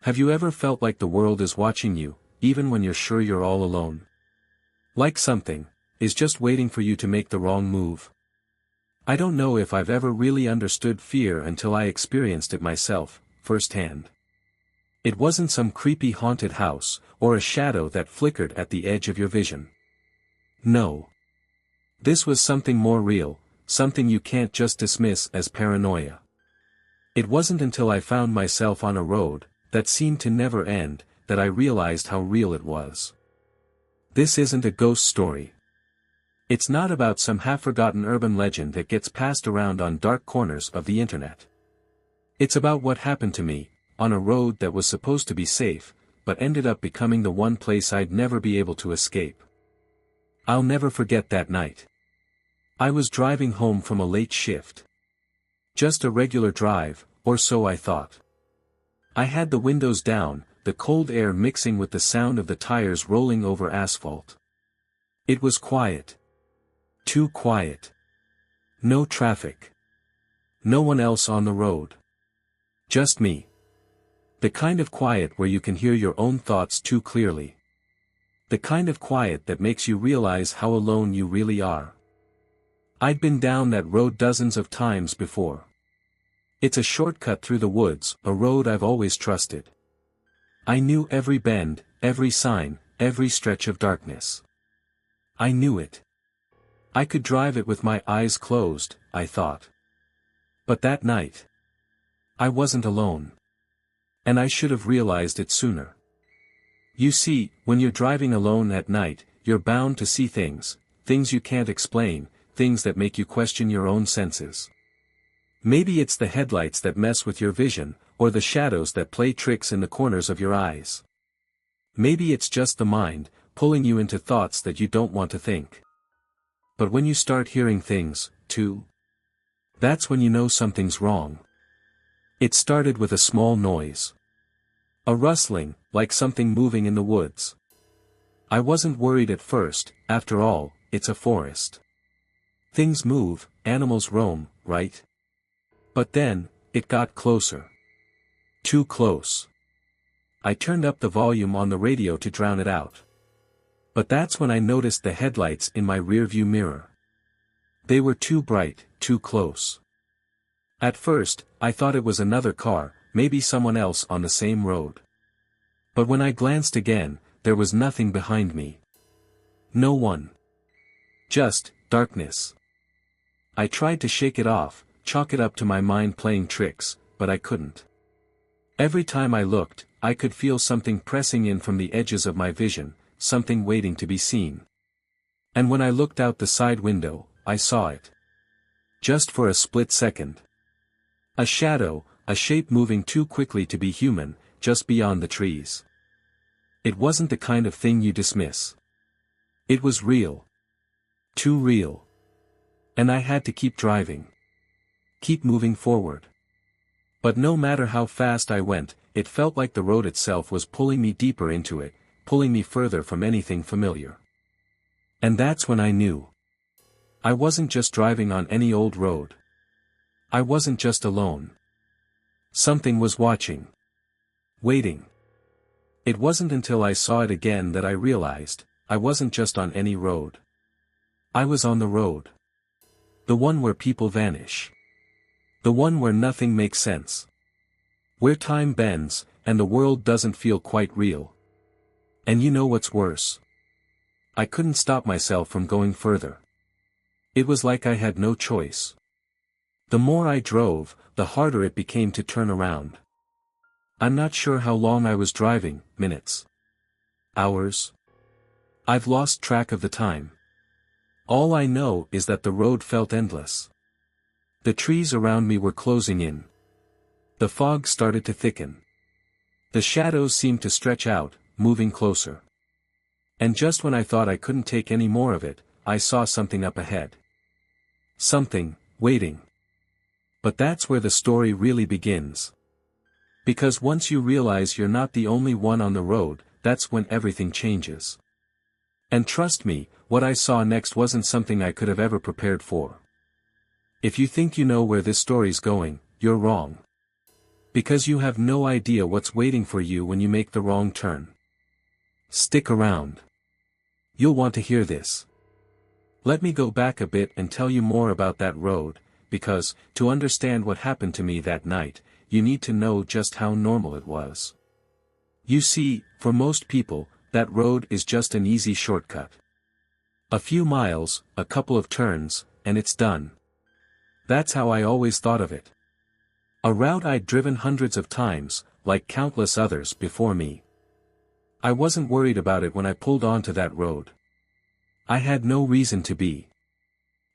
Have you ever felt like the world is watching you, even when you're sure you're all alone? Like something is just waiting for you to make the wrong move? I don't know if I've ever really understood fear until I experienced it myself, firsthand. It wasn't some creepy haunted house, or a shadow that flickered at the edge of your vision. No. This was something more real, something you can't just dismiss as paranoia. It wasn't until I found myself on a road that seemed to never end, that I realized how real it was. This isn't a ghost story. It's not about some half-forgotten urban legend that gets passed around on dark corners of the internet. It's about what happened to me, on a road that was supposed to be safe, but ended up becoming the one place I'd never be able to escape. I'll never forget that night. I was driving home from a late shift. Just a regular drive, or so I thought. I had the windows down, the cold air mixing with the sound of the tires rolling over asphalt. It was quiet. Too quiet. No traffic. No one else on the road. Just me. The kind of quiet where you can hear your own thoughts too clearly. The kind of quiet that makes you realize how alone you really are. I'd been down that road dozens of times before. It's a shortcut through the woods, a road I've always trusted. I knew every bend, every sign, every stretch of darkness. I knew it. I could drive it with my eyes closed, I thought. But that night, I wasn't alone. And I should have realized it sooner. You see, when you're driving alone at night, you're bound to see things you can't explain, things that make you question your own senses. Maybe it's the headlights that mess with your vision, or the shadows that play tricks in the corners of your eyes. Maybe it's just the mind, pulling you into thoughts that you don't want to think. But when you start hearing things, too, that's when you know something's wrong. It started with a small noise. A rustling, like something moving in the woods. I wasn't worried at first, after all, it's a forest. Things move, animals roam, right? But then, it got closer. Too close. I turned up the volume on the radio to drown it out. But that's when I noticed the headlights in my rearview mirror. They were too bright, too close. At first, I thought it was another car, maybe someone else on the same road. But when I glanced again, there was nothing behind me. No one. Just darkness. I tried to shake it off, chalk it up to my mind playing tricks, but I couldn't. Every time I looked, I could feel something pressing in from the edges of my vision, something waiting to be seen. And when I looked out the side window, I saw it. Just for a split second. A shadow, a shape moving too quickly to be human, just beyond the trees. It wasn't the kind of thing you dismiss. It was real. Too real. And I had to keep driving. Keep moving forward. But no matter how fast I went, it felt like the road itself was pulling me deeper into it, pulling me further from anything familiar. And that's when I knew. I wasn't just driving on any old road. I wasn't just alone. Something was watching. Waiting. It wasn't until I saw it again that I realized, I wasn't just on any road. I was on the road. The one where people vanish. The one where nothing makes sense. Where time bends, and the world doesn't feel quite real. And you know what's worse? I couldn't stop myself from going further. It was like I had no choice. The more I drove, the harder it became to turn around. I'm not sure how long I was driving, minutes. Hours. I've lost track of the time. All I know is that the road felt endless. The trees around me were closing in. The fog started to thicken. The shadows seemed to stretch out, moving closer. And just when I thought I couldn't take any more of it, I saw something up ahead. Something, waiting. But that's where the story really begins. Because once you realize you're not the only one on the road, that's when everything changes. And trust me, what I saw next wasn't something I could have ever prepared for. If you think you know where this story's going, you're wrong. Because you have no idea what's waiting for you when you make the wrong turn. Stick around. You'll want to hear this. Let me go back a bit and tell you more about that road, because, to understand what happened to me that night, you need to know just how normal it was. You see, for most people, that road is just an easy shortcut. A few miles, a couple of turns, and it's done. That's how I always thought of it. A route I'd driven hundreds of times, like countless others before me. I wasn't worried about it when I pulled onto that road. I had no reason to be.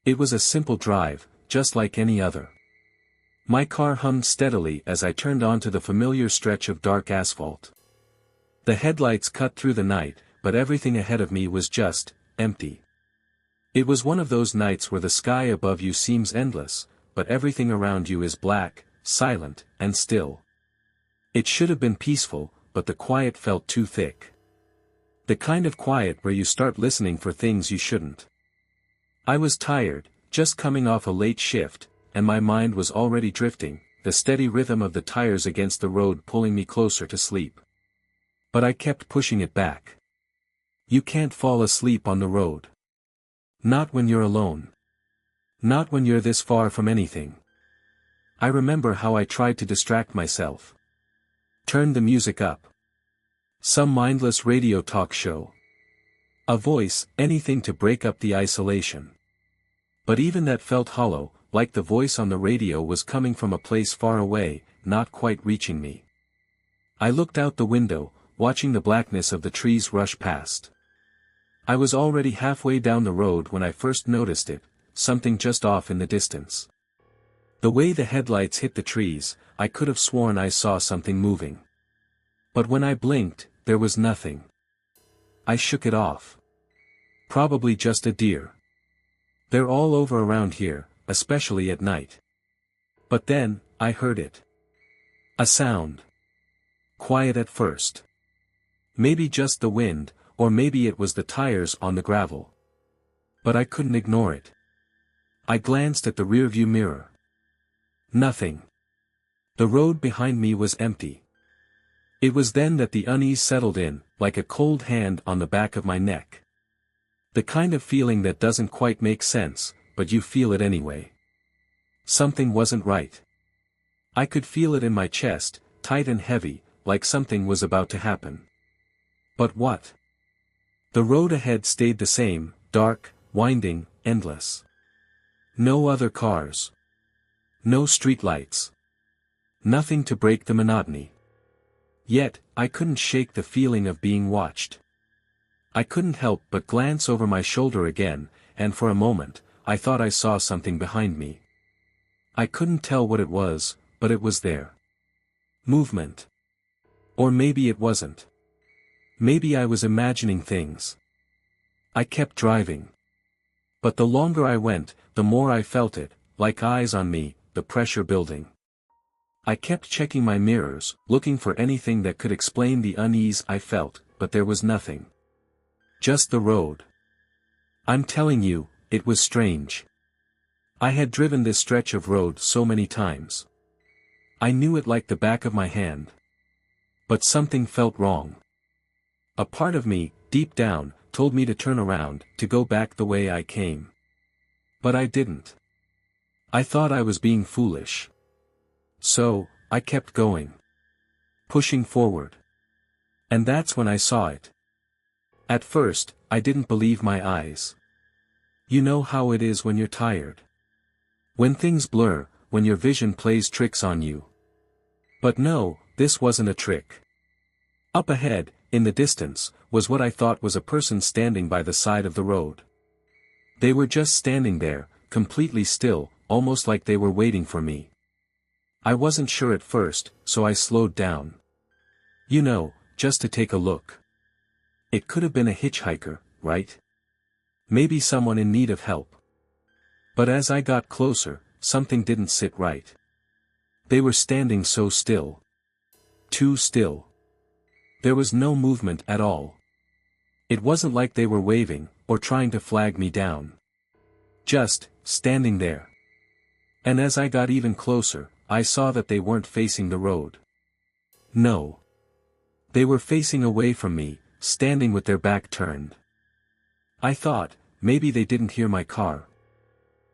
It was a simple drive, just like any other. My car hummed steadily as I turned onto the familiar stretch of dark asphalt. The headlights cut through the night, but everything ahead of me was just empty. It was one of those nights where the sky above you seems endless, but everything around you is black, silent, and still. It should have been peaceful, but the quiet felt too thick. The kind of quiet where you start listening for things you shouldn't. I was tired, just coming off a late shift, and my mind was already drifting, the steady rhythm of the tires against the road pulling me closer to sleep. But I kept pushing it back. You can't fall asleep on the road. Not when you're alone. Not when you're this far from anything. I remember how I tried to distract myself. Turned the music up. Some mindless radio talk show. A voice, anything to break up the isolation. But even that felt hollow, like the voice on the radio was coming from a place far away, not quite reaching me. I looked out the window, watching the blackness of the trees rush past. I was already halfway down the road when I first noticed it, something just off in the distance. The way the headlights hit the trees, I could have sworn I saw something moving. But when I blinked, there was nothing. I shook it off. Probably just a deer. They're all over around here, especially at night. But then, I heard it. A sound. Quiet at first. Maybe just the wind, or maybe it was the tires on the gravel. But I couldn't ignore it. I glanced at the rearview mirror. Nothing. The road behind me was empty. It was then that the unease settled in, like a cold hand on the back of my neck. The kind of feeling that doesn't quite make sense, but you feel it anyway. Something wasn't right. I could feel it in my chest, tight and heavy, like something was about to happen. But what? The road ahead stayed the same, dark, winding, endless. No other cars. No streetlights. Nothing to break the monotony. Yet, I couldn't shake the feeling of being watched. I couldn't help but glance over my shoulder again, and for a moment, I thought I saw something behind me. I couldn't tell what it was, but it was there. Movement. Or maybe it wasn't. Maybe I was imagining things. I kept driving. But the longer I went, the more I felt it, like eyes on me, the pressure building. I kept checking my mirrors, looking for anything that could explain the unease I felt, but there was nothing. Just the road. I'm telling you, it was strange. I had driven this stretch of road so many times. I knew it like the back of my hand. But something felt wrong. A part of me, deep down, told me to turn around, to go back the way I came. But I didn't. I thought I was being foolish. So, I kept going. Pushing forward. And that's when I saw it. At first, I didn't believe my eyes. You know how it is when you're tired. When things blur, when your vision plays tricks on you. But no, this wasn't a trick. Up ahead, in the distance, was what I thought was a person standing by the side of the road. They were just standing there, completely still, almost like they were waiting for me. I wasn't sure at first, so I slowed down. You know, just to take a look. It could have been a hitchhiker, right? Maybe someone in need of help. But as I got closer, something didn't sit right. They were standing so still. Too still. There was no movement at all. It wasn't like they were waving, or trying to flag me down. Just, standing there. And as I got even closer, I saw that they weren't facing the road. No. They were facing away from me, standing with their back turned. I thought, maybe they didn't hear my car.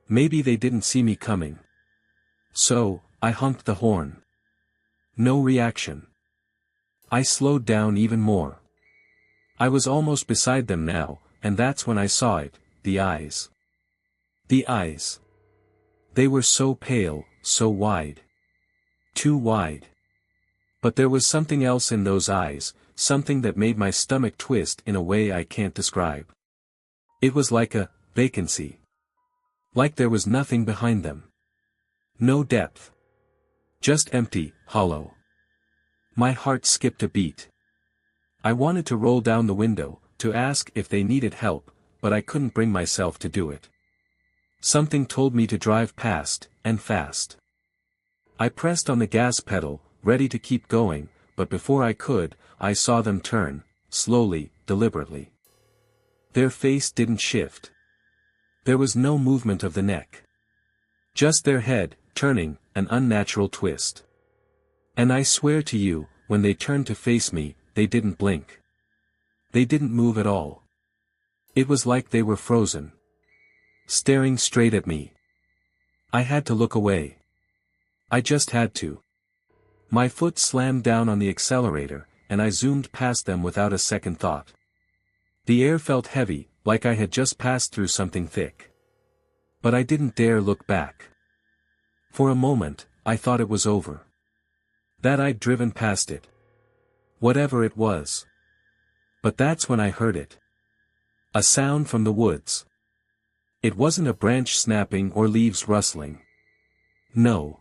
Maybe they didn't see me coming. So, I honked the horn. No reaction. I slowed down even more. I was almost beside them now, and that's when I saw it, the eyes. The eyes. They were so pale, so wide. Too wide. But there was something else in those eyes, something that made my stomach twist in a way I can't describe. It was like a vacancy. Like there was nothing behind them. No depth. Just empty, hollow. My heart skipped a beat. I wanted to roll down the window, to ask if they needed help, but I couldn't bring myself to do it. Something told me to drive past, and fast. I pressed on the gas pedal, ready to keep going, but before I could, I saw them turn, slowly, deliberately. Their face didn't shift. There was no movement of the neck. Just their head, turning, an unnatural twist. And I swear to you, when they turned to face me, they didn't blink. They didn't move at all. It was like they were frozen. Staring straight at me. I had to look away. I just had to. My foot slammed down on the accelerator, and I zoomed past them without a second thought. The air felt heavy, like I had just passed through something thick. But I didn't dare look back. For a moment, I thought it was over. That I'd driven past it. Whatever it was. But that's when I heard it. A sound from the woods. It wasn't a branch snapping or leaves rustling. No.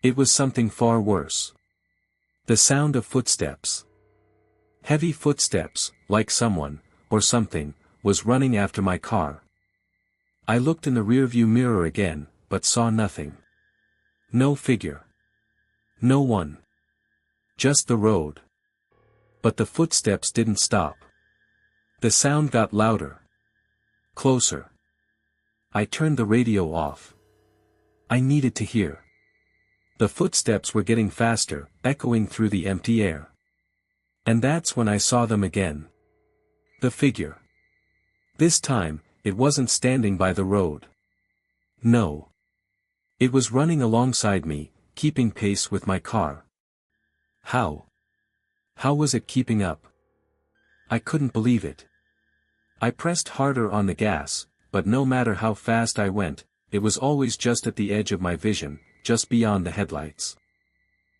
It was something far worse. The sound of footsteps. Heavy footsteps, like someone, or something, was running after my car. I looked in the rearview mirror again, but saw nothing. No figure. No one. Just the road. But the footsteps didn't stop. The sound got louder. Closer. I turned the radio off. I needed to hear. The footsteps were getting faster, echoing through the empty air. And that's when I saw them again. The figure. This time, it wasn't standing by the road. No. It was running alongside me, keeping pace with my car. How? How was it keeping up? I couldn't believe it. I pressed harder on the gas, but no matter how fast I went, it was always just at the edge of my vision, just beyond the headlights.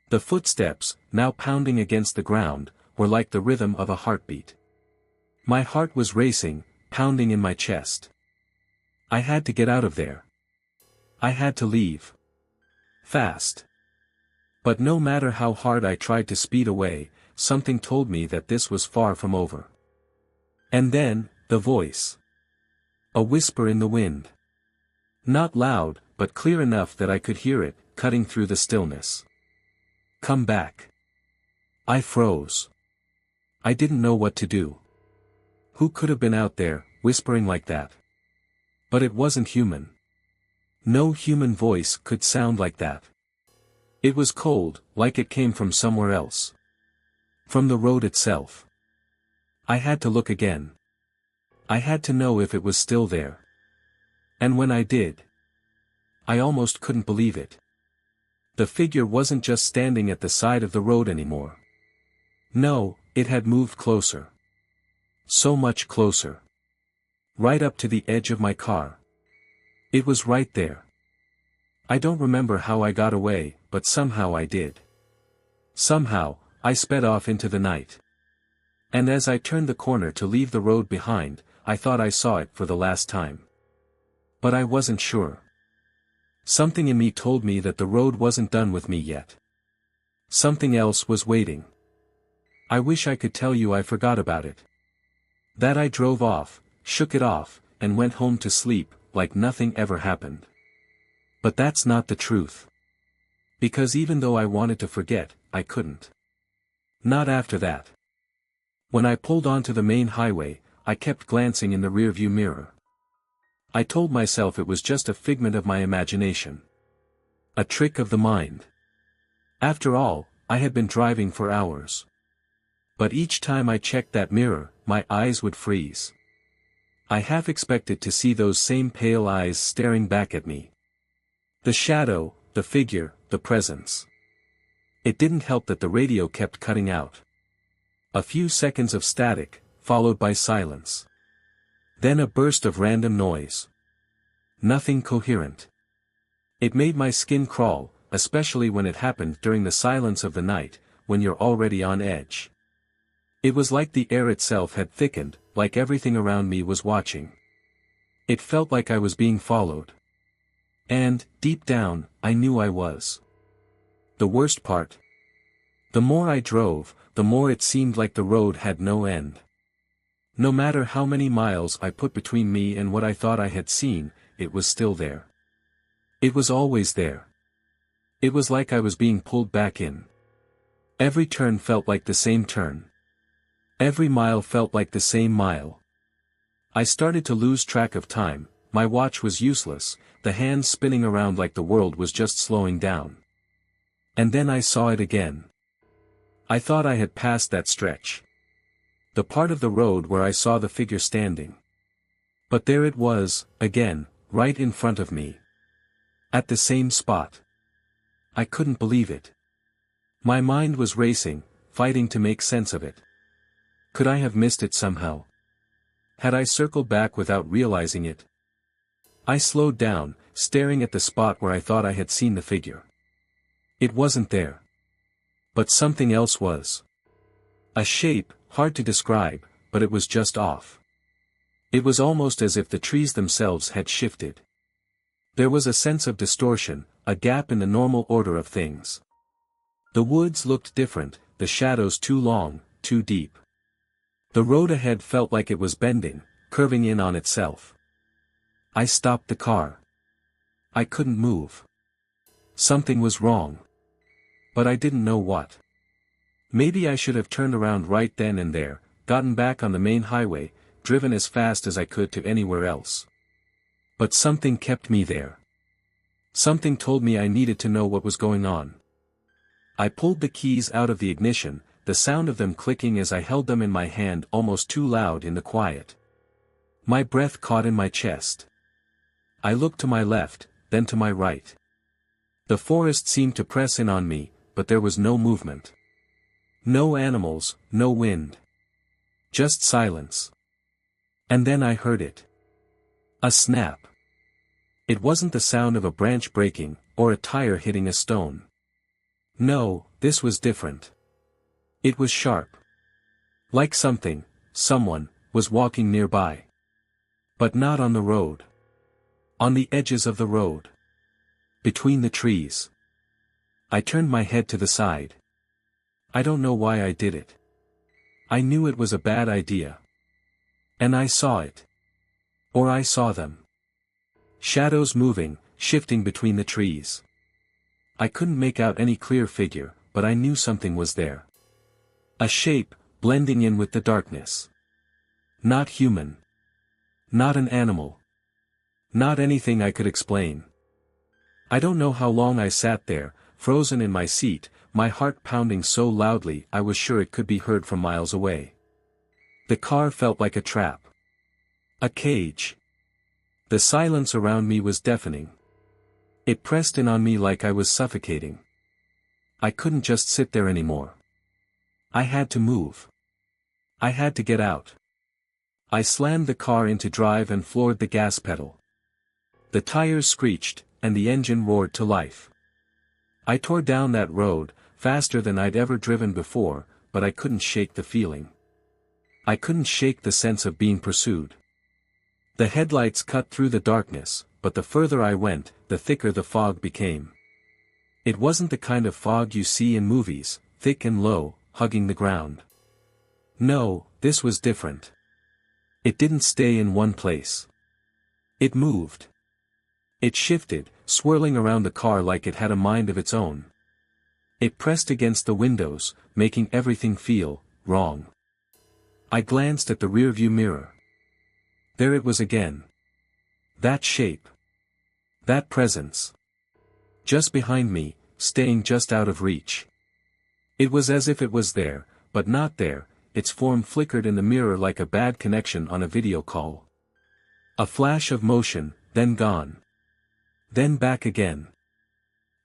The footsteps, now pounding against the ground, were like the rhythm of a heartbeat. My heart was racing, pounding in my chest. I had to get out of there. I had to leave. Fast. But no matter how hard I tried to speed away, something told me that this was far from over. And then, the voice. A whisper in the wind. Not loud, but clear enough that I could hear it, cutting through the stillness. Come back. I froze. I didn't know what to do. Who could have been out there, whispering like that? But it wasn't human. No human voice could sound like that. It was cold, like it came from somewhere else. From the road itself. I had to look again. I had to know if it was still there. And when I did, I almost couldn't believe it. The figure wasn't just standing at the side of the road anymore. No, it had moved closer. So much closer. Right up to the edge of my car. It was right there. I don't remember how I got away, but somehow I did. Somehow, I sped off into the night. And as I turned the corner to leave the road behind, I thought I saw it for the last time. But I wasn't sure. Something in me told me that the road wasn't done with me yet. Something else was waiting. I wish I could tell you I forgot about it. That I drove off, shook it off, and went home to sleep, like nothing ever happened. But that's not the truth. Because even though I wanted to forget, I couldn't. Not after that. When I pulled onto the main highway, I kept glancing in the rearview mirror. I told myself it was just a figment of my imagination. A trick of the mind. After all, I had been driving for hours. But each time I checked that mirror, my eyes would freeze. I half expected to see those same pale eyes staring back at me. The shadow, the figure, the presence. It didn't help that the radio kept cutting out. A few seconds of static, followed by silence. Then a burst of random noise. Nothing coherent. It made my skin crawl, especially when it happened during the silence of the night, when you're already on edge. It was like the air itself had thickened, like everything around me was watching. It felt like I was being followed. And, deep down, I knew I was. The worst part. The more I drove, the more it seemed like the road had no end. No matter how many miles I put between me and what I thought I had seen, it was still there. It was always there. It was like I was being pulled back in. Every turn felt like the same turn. Every mile felt like the same mile. I started to lose track of time, my watch was useless, the hands spinning around like the world was just slowing down. And then I saw it again. I thought I had passed that stretch. The part of the road where I saw the figure standing. But there it was, again, right in front of me. At the same spot. I couldn't believe it. My mind was racing, fighting to make sense of it. Could I have missed it somehow? Had I circled back without realizing it? I slowed down, staring at the spot where I thought I had seen the figure. It wasn't there. But something else was. A shape, hard to describe, but it was just off. It was almost as if the trees themselves had shifted. There was a sense of distortion, a gap in the normal order of things. The woods looked different, the shadows too long, too deep. The road ahead felt like it was bending, curving in on itself. I stopped the car. I couldn't move. Something was wrong. But I didn't know what. Maybe I should have turned around right then and there, gotten back on the main highway, driven as fast as I could to anywhere else. But something kept me there. Something told me I needed to know what was going on. I pulled the keys out of the ignition, the sound of them clicking as I held them in my hand almost too loud in the quiet. My breath caught in my chest. I looked to my left, then to my right. The forest seemed to press in on me, but there was no movement. No animals, no wind. Just silence. And then I heard it. A snap. It wasn't the sound of a branch breaking, or a tire hitting a stone. No, this was different. It was sharp. Like something, someone, was walking nearby. But not on the road. On the edges of the road. Between the trees. I turned my head to the side. I don't know why I did it. I knew it was a bad idea. And I saw it. Or I saw them. Shadows moving, shifting between the trees. I couldn't make out any clear figure, but I knew something was there. A shape, blending in with the darkness. Not human. Not an animal. Not anything I could explain. I don't know how long I sat there, frozen in my seat, my heart pounding so loudly I was sure it could be heard from miles away. The car felt like a trap. A cage. The silence around me was deafening. It pressed in on me like I was suffocating. I couldn't just sit there anymore. I had to move. I had to get out. I slammed the car into drive and floored the gas pedal. The tires screeched, and the engine roared to life. I tore down that road, faster than I'd ever driven before, but I couldn't shake the feeling. I couldn't shake the sense of being pursued. The headlights cut through the darkness, but the further I went, the thicker the fog became. It wasn't the kind of fog you see in movies, thick and low, hugging the ground. No, this was different. It didn't stay in one place. It moved. It shifted, swirling around the car like it had a mind of its own. It pressed against the windows, making everything feel wrong. I glanced at the rearview mirror. There it was again. That shape. That presence. Just behind me, staying just out of reach. It was as if it was there, but not there. Its form flickered in the mirror like a bad connection on a video call. A flash of motion, then gone. Then back again.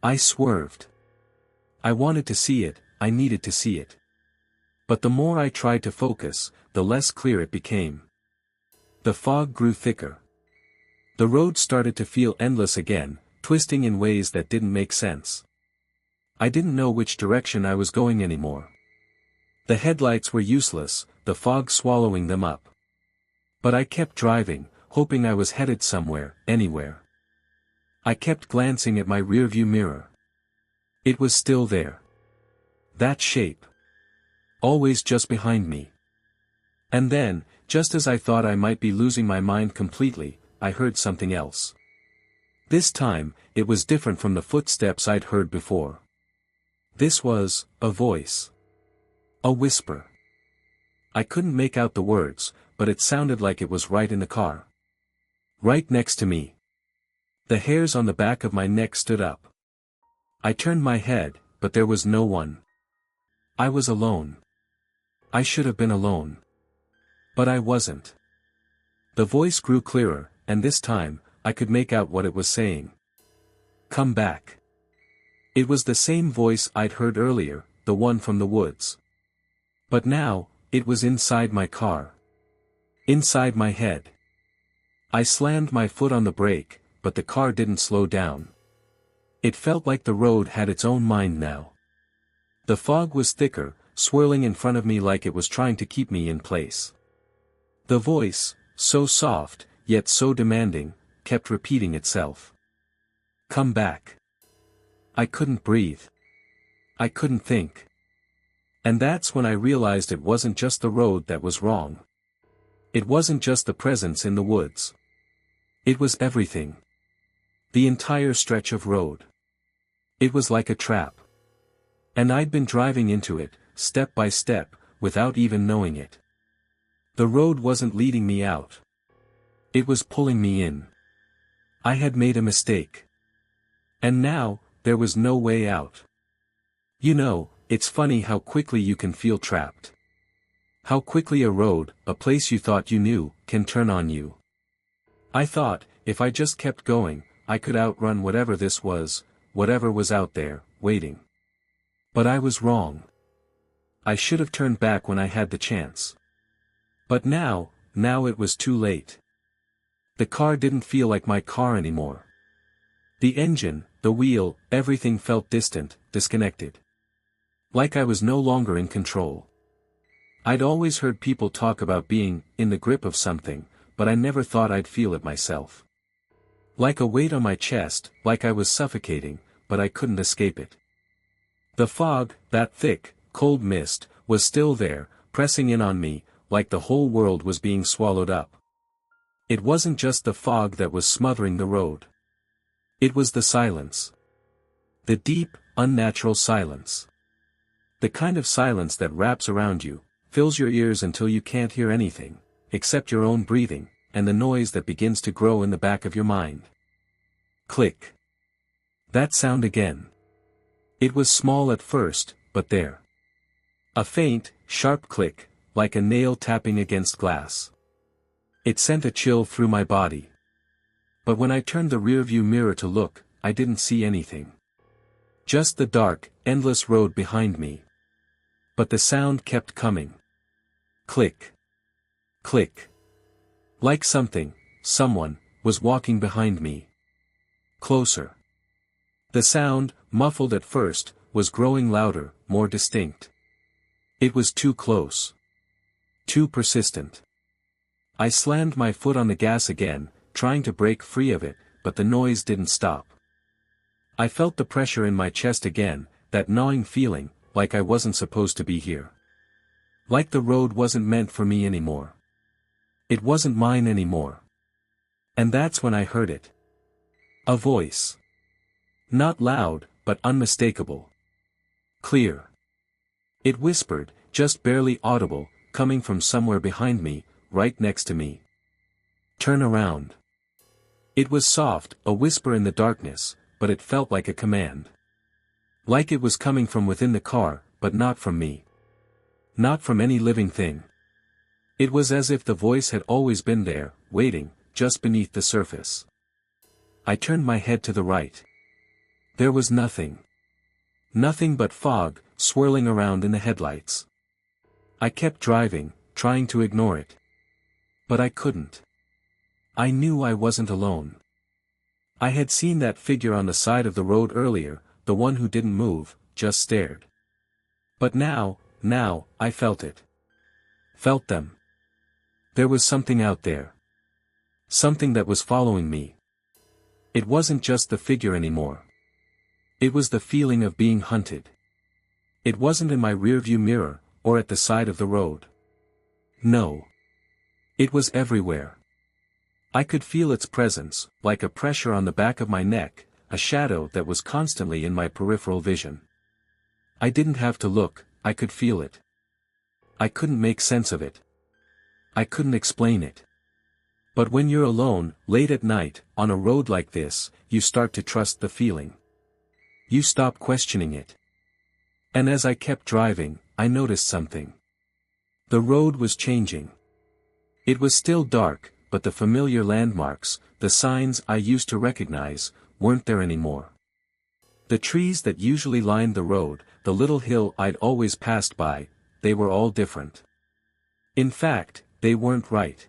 I swerved. I wanted to see it, I needed to see it. But the more I tried to focus, the less clear it became. The fog grew thicker. The road started to feel endless again, twisting in ways that didn't make sense. I didn't know which direction I was going anymore. The headlights were useless, the fog swallowing them up. But I kept driving, hoping I was headed somewhere, anywhere. I kept glancing at my rearview mirror. It was still there. That shape. Always just behind me. And then, just as I thought I might be losing my mind completely, I heard something else. This time, it was different from the footsteps I'd heard before. This was a voice. A whisper. I couldn't make out the words, but it sounded like it was right in the car. Right next to me. The hairs on the back of my neck stood up. I turned my head, but there was no one. I was alone. I should have been alone. But I wasn't. The voice grew clearer, and this time, I could make out what it was saying. Come back. It was the same voice I'd heard earlier, the one from the woods. But now, it was inside my car. Inside my head. I slammed my foot on the brake, but the car didn't slow down. It felt like the road had its own mind now. The fog was thicker, swirling in front of me like it was trying to keep me in place. The voice, so soft, yet so demanding, kept repeating itself. Come back. I couldn't breathe. I couldn't think. And that's when I realized it wasn't just the road that was wrong. It wasn't just the presence in the woods. It was everything. The entire stretch of road. It was like a trap. And I'd been driving into it, step by step, without even knowing it. The road wasn't leading me out. It was pulling me in. I had made a mistake. And now, there was no way out. You know, it's funny how quickly you can feel trapped. How quickly a road, a place you thought you knew, can turn on you. I thought, if I just kept going, I could outrun whatever this was, whatever was out there, waiting. But I was wrong. I should have turned back when I had the chance. But now it was too late. The car didn't feel like my car anymore. The engine, the wheel, everything felt distant, disconnected. Like I was no longer in control. I'd always heard people talk about being in the grip of something, but I never thought I'd feel it myself. Like a weight on my chest, like I was suffocating, but I couldn't escape it. The fog, that thick, cold mist, was still there, pressing in on me, like the whole world was being swallowed up. It wasn't just the fog that was smothering the road. It was the silence. The deep, unnatural silence. The kind of silence that wraps around you, fills your ears until you can't hear anything, except your own breathing, and the noise that begins to grow in the back of your mind. Click. That sound again. It was small at first, but there. A faint, sharp click, like a nail tapping against glass. It sent a chill through my body. But when I turned the rearview mirror to look, I didn't see anything. Just the dark, endless road behind me. But the sound kept coming. Click. Click. Like someone, was walking behind me. Closer. The sound, muffled at first, was growing louder, more distinct. It was too close. Too persistent. I slammed my foot on the gas again, trying to break free of it, but the noise didn't stop. I felt the pressure in my chest again, that gnawing feeling, like I wasn't supposed to be here. Like the road wasn't meant for me anymore. It wasn't mine anymore. And that's when I heard it. A voice. Not loud, but unmistakable. Clear. It whispered, just barely audible, coming from somewhere behind me, right next to me. Turn around. It was soft, a whisper in the darkness, but it felt like a command. Like it was coming from within the car, but not from me. Not from any living thing. It was as if the voice had always been there, waiting, just beneath the surface. I turned my head to the right. There was nothing. Nothing but fog, swirling around in the headlights. I kept driving, trying to ignore it. But I couldn't. I knew I wasn't alone. I had seen that figure on the side of the road earlier, the one who didn't move, just stared. But now, I felt it. Felt them. There was something out there. Something that was following me. It wasn't just the figure anymore. It was the feeling of being hunted. It wasn't in my rearview mirror, or at the side of the road. No. It was everywhere. I could feel its presence, like a pressure on the back of my neck, a shadow that was constantly in my peripheral vision. I didn't have to look, I could feel it. I couldn't make sense of it. I couldn't explain it. But when you're alone, late at night, on a road like this, you start to trust the feeling. You stop questioning it. And as I kept driving, I noticed something. The road was changing. It was still dark, but the familiar landmarks, the signs I used to recognize, weren't there anymore. The trees that usually lined the road, the little hill I'd always passed by, they were all different. In fact, they weren't right.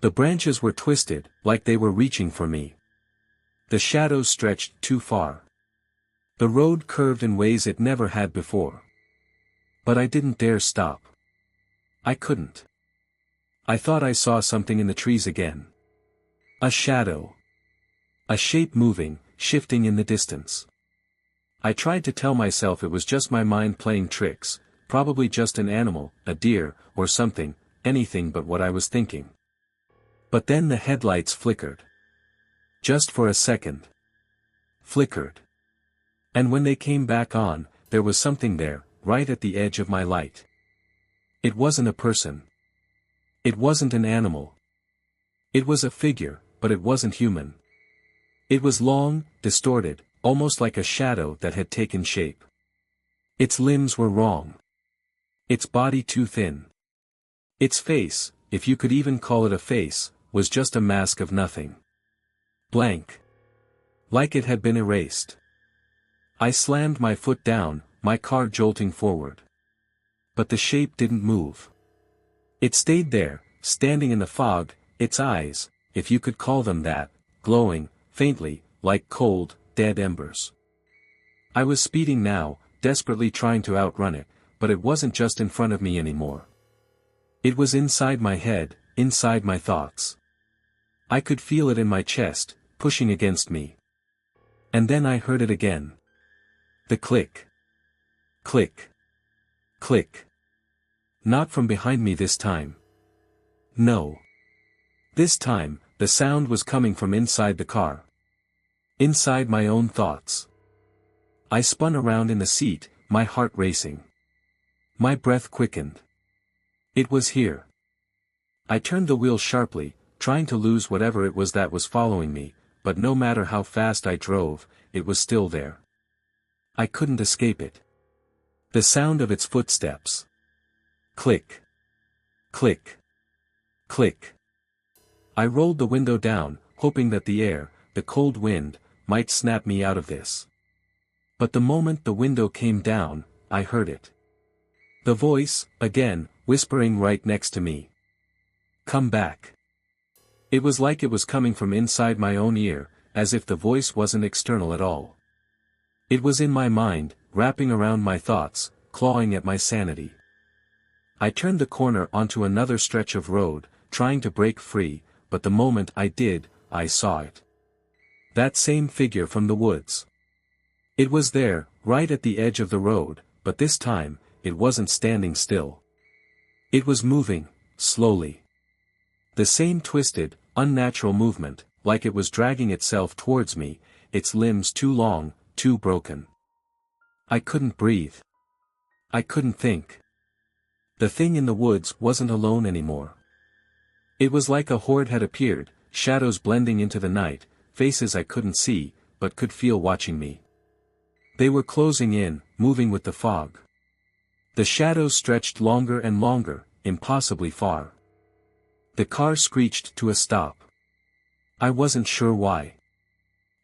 The branches were twisted, like they were reaching for me. The shadows stretched too far. The road curved in ways it never had before. But I didn't dare stop. I couldn't. I thought I saw something in the trees again. A shadow. A shape moving, shifting in the distance. I tried to tell myself it was just my mind playing tricks, probably just an animal, a deer, or something, anything but what I was thinking. But then the headlights flickered. Just for a second. Flickered. And when they came back on, there was something there, right at the edge of my light. It wasn't a person. It wasn't an animal. It was a figure, but it wasn't human. It was long, distorted, almost like a shadow that had taken shape. Its limbs were wrong. Its body too thin. Its face, if you could even call it a face, was just a mask of nothing. Blank. Like it had been erased. I slammed my foot down, my car jolting forward. But the shape didn't move. It stayed there, standing in the fog, its eyes, if you could call them that, glowing, faintly, like cold, dead embers. I was speeding now, desperately trying to outrun it, but it wasn't just in front of me anymore. It was inside my head, inside my thoughts. I could feel it in my chest, pushing against me. And then I heard it again. The click. Click. Click. Not from behind me this time. No. This time, the sound was coming from inside the car. Inside my own thoughts. I spun around in the seat, my heart racing. My breath quickened. It was here. I turned the wheel sharply, trying to lose whatever it was that was following me, but no matter how fast I drove, it was still there. I couldn't escape it. The sound of its footsteps. Click. Click. Click. I rolled the window down, hoping that the air, the cold wind, might snap me out of this. But the moment the window came down, I heard it. The voice, again, whispering right next to me. Come back. It was like it was coming from inside my own ear, as if the voice wasn't external at all. It was in my mind, wrapping around my thoughts, clawing at my sanity. I turned the corner onto another stretch of road, trying to break free, but the moment I did, I saw it. That same figure from the woods. It was there, right at the edge of the road, but this time, it wasn't standing still. It was moving, slowly. The same twisted, unnatural movement, like it was dragging itself towards me, its limbs too long, too broken. I couldn't breathe. I couldn't think. The thing in the woods wasn't alone anymore. It was like a horde had appeared, shadows blending into the night, faces I couldn't see, but could feel watching me. They were closing in, moving with the fog. The shadows stretched longer and longer, impossibly far. The car screeched to a stop. I wasn't sure why.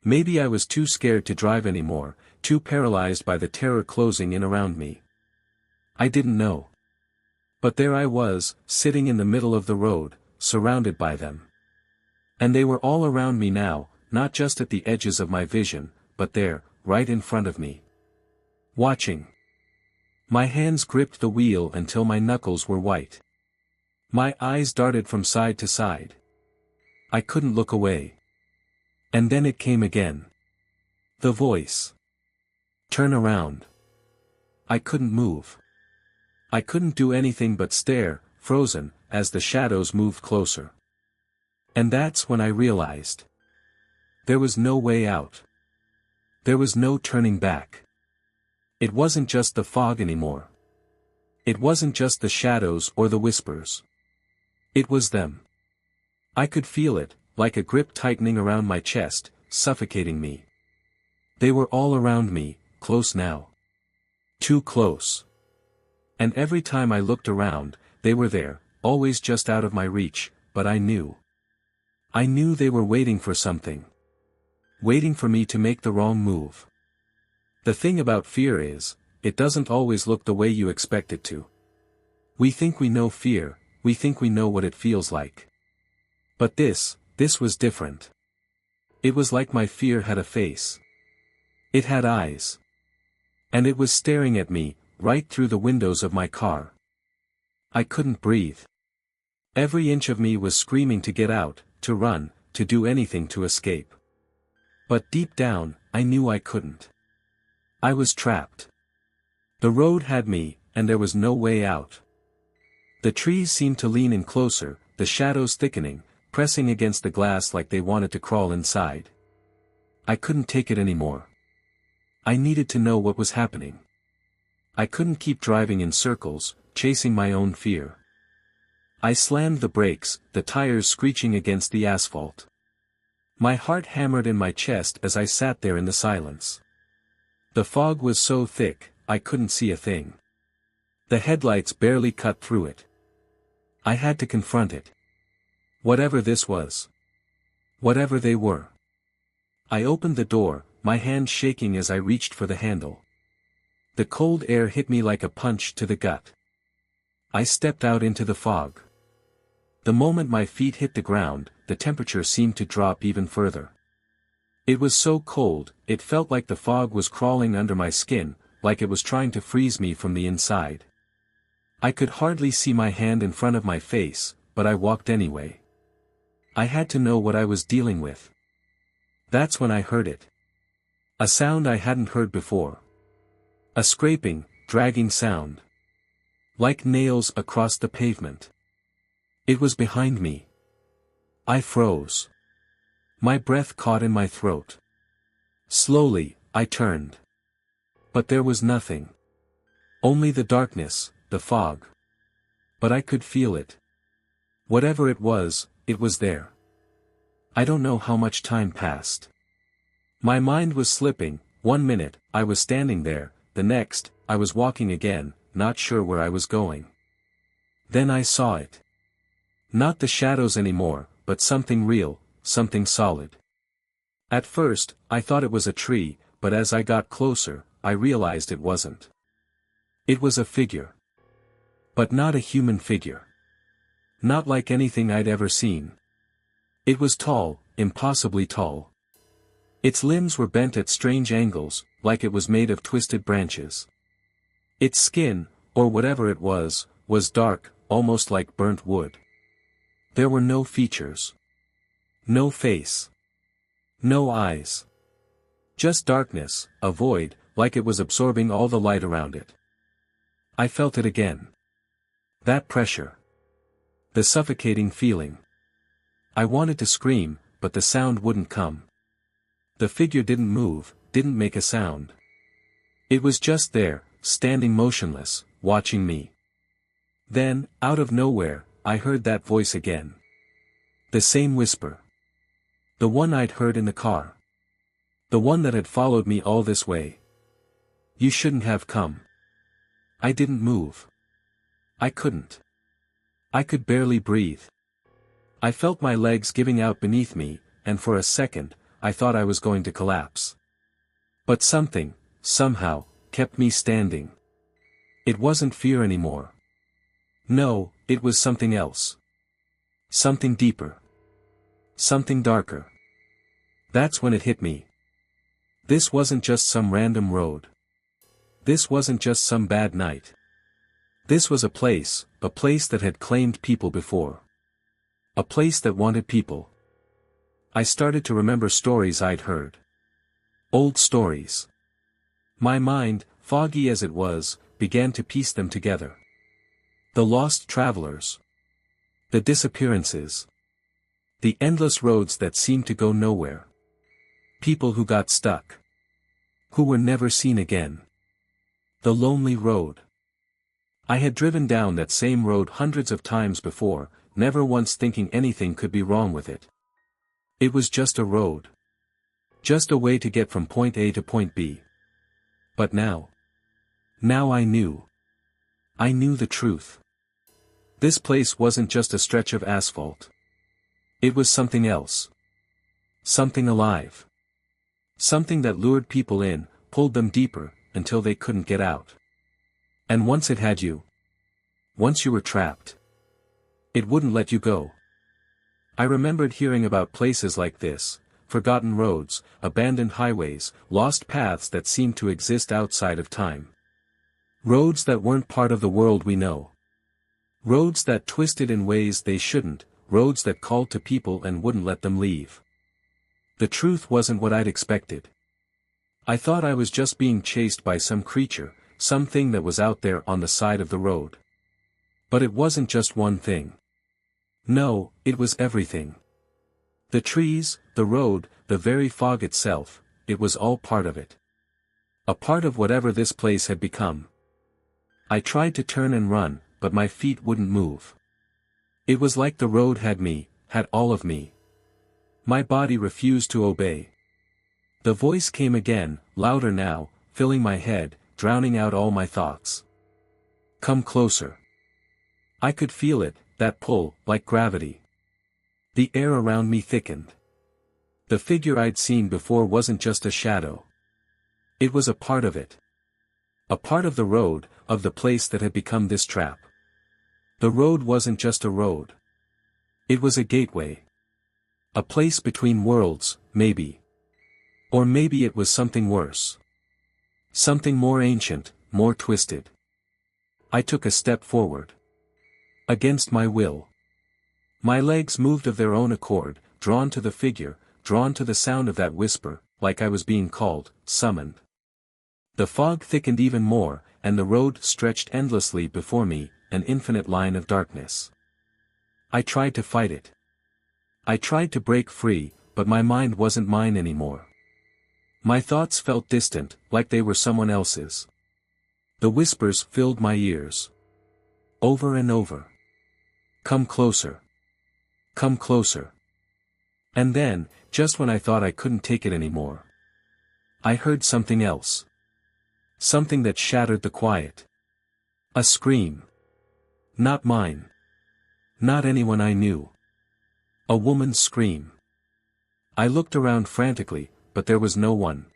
Maybe I was too scared to drive anymore, too paralyzed by the terror closing in around me. I didn't know. But there I was, sitting in the middle of the road, surrounded by them. And they were all around me now, not just at the edges of my vision, but there, right in front of me. Watching. My hands gripped the wheel until my knuckles were white. My eyes darted from side to side. I couldn't look away. And then it came again. The voice. Turn around. I couldn't move. I couldn't do anything but stare, frozen, as the shadows moved closer. And that's when I realized. There was no way out. There was no turning back. It wasn't just the fog anymore. It wasn't just the shadows or the whispers. It was them. I could feel it, like a grip tightening around my chest, suffocating me. They were all around me, close now. Too close. And every time I looked around, they were there, always just out of my reach, but I knew. I knew they were waiting for something. Waiting for me to make the wrong move. The thing about fear is, it doesn't always look the way you expect it to. We think we know fear, we think we know what it feels like. But this was different. It was like my fear had a face. It had eyes. And it was staring at me, right through the windows of my car. I couldn't breathe. Every inch of me was screaming to get out, to run, to do anything to escape. But deep down, I knew I couldn't. I was trapped. The road had me, and there was no way out. The trees seemed to lean in closer, the shadows thickening, pressing against the glass like they wanted to crawl inside. I couldn't take it anymore. I needed to know what was happening. I couldn't keep driving in circles, chasing my own fear. I slammed the brakes, the tires screeching against the asphalt. My heart hammered in my chest as I sat there in the silence. The fog was so thick, I couldn't see a thing. The headlights barely cut through it. I had to confront it. Whatever this was. Whatever they were. I opened the door, my hand shaking as I reached for the handle. The cold air hit me like a punch to the gut. I stepped out into the fog. The moment my feet hit the ground, the temperature seemed to drop even further. It was so cold, it felt like the fog was crawling under my skin, like it was trying to freeze me from the inside. I could hardly see my hand in front of my face, but I walked anyway. I had to know what I was dealing with. That's when I heard it. A sound I hadn't heard before. A scraping, dragging sound. Like nails across the pavement. It was behind me. I froze. My breath caught in my throat. Slowly, I turned. But there was nothing. Only the darkness, the fog. But I could feel it. Whatever it was there. I don't know how much time passed. My mind was slipping. 1 minute, I was standing there, the next, I was walking again, not sure where I was going. Then I saw it. Not the shadows anymore, but something real, something solid. At first, I thought it was a tree, but as I got closer, I realized it wasn't. It was a figure. But not a human figure. Not like anything I'd ever seen. It was tall, impossibly tall. Its limbs were bent at strange angles, like it was made of twisted branches. Its skin, or whatever it was dark, almost like burnt wood. There were no features. No face. No eyes. Just darkness, a void, like it was absorbing all the light around it. I felt it again. That pressure. The suffocating feeling. I wanted to scream, but the sound wouldn't come. The figure didn't move, didn't make a sound. It was just there, standing motionless, watching me. Then, out of nowhere, I heard that voice again. The same whisper. The one I'd heard in the car. The one that had followed me all this way. You shouldn't have come. I didn't move. I couldn't. I could barely breathe. I felt my legs giving out beneath me, and for a second, I thought I was going to collapse. But something, somehow, kept me standing. It wasn't fear anymore. No, it was something else. Something deeper. Something darker. That's when it hit me. This wasn't just some random road. This wasn't just some bad night. This was a place that had claimed people before. A place that wanted people. I started to remember stories I'd heard. Old stories. My mind, foggy as it was, began to piece them together. The lost travelers. The disappearances. The endless roads that seemed to go nowhere. People who got stuck. Who were never seen again. The lonely road. I had driven down that same road hundreds of times before, never once thinking anything could be wrong with it. It was just a road. Just a way to get from point A to point B. But now I knew. I knew the truth. This place wasn't just a stretch of asphalt. It was something else. Something alive. Something that lured people in, pulled them deeper, until they couldn't get out. And once it had you. Once you were trapped. It wouldn't let you go. I remembered hearing about places like this, forgotten roads, abandoned highways, lost paths that seemed to exist outside of time. Roads that weren't part of the world we know. Roads that twisted in ways they shouldn't, roads that called to people and wouldn't let them leave. The truth wasn't what I'd expected. I thought I was just being chased by some creature, something that was out there on the side of the road. But it wasn't just one thing. No, it was everything. The trees, the road, the very fog itself, it was all part of it. A part of whatever this place had become. I tried to turn and run, but my feet wouldn't move. It was like the road had me, had all of me. My body refused to obey. The voice came again, louder now, filling my head, drowning out all my thoughts. Come closer. I could feel it, that pull, like gravity. The air around me thickened. The figure I'd seen before wasn't just a shadow. It was a part of it. A part of the road, of the place that had become this trap. The road wasn't just a road. It was a gateway. A place between worlds, maybe. Or maybe it was something worse. Something more ancient, more twisted. I took a step forward. Against my will. My legs moved of their own accord, drawn to the figure, drawn to the sound of that whisper, like I was being called, summoned. The fog thickened even more, and the road stretched endlessly before me, an infinite line of darkness. I tried to fight it. I tried to break free, but my mind wasn't mine anymore. My thoughts felt distant, like they were someone else's. The whispers filled my ears. Over and over. Come closer. Come closer. And then, just when I thought I couldn't take it anymore, I heard something else. Something that shattered the quiet. A scream. Not mine. Not anyone I knew. A woman's scream. I looked around frantically, but there was no one.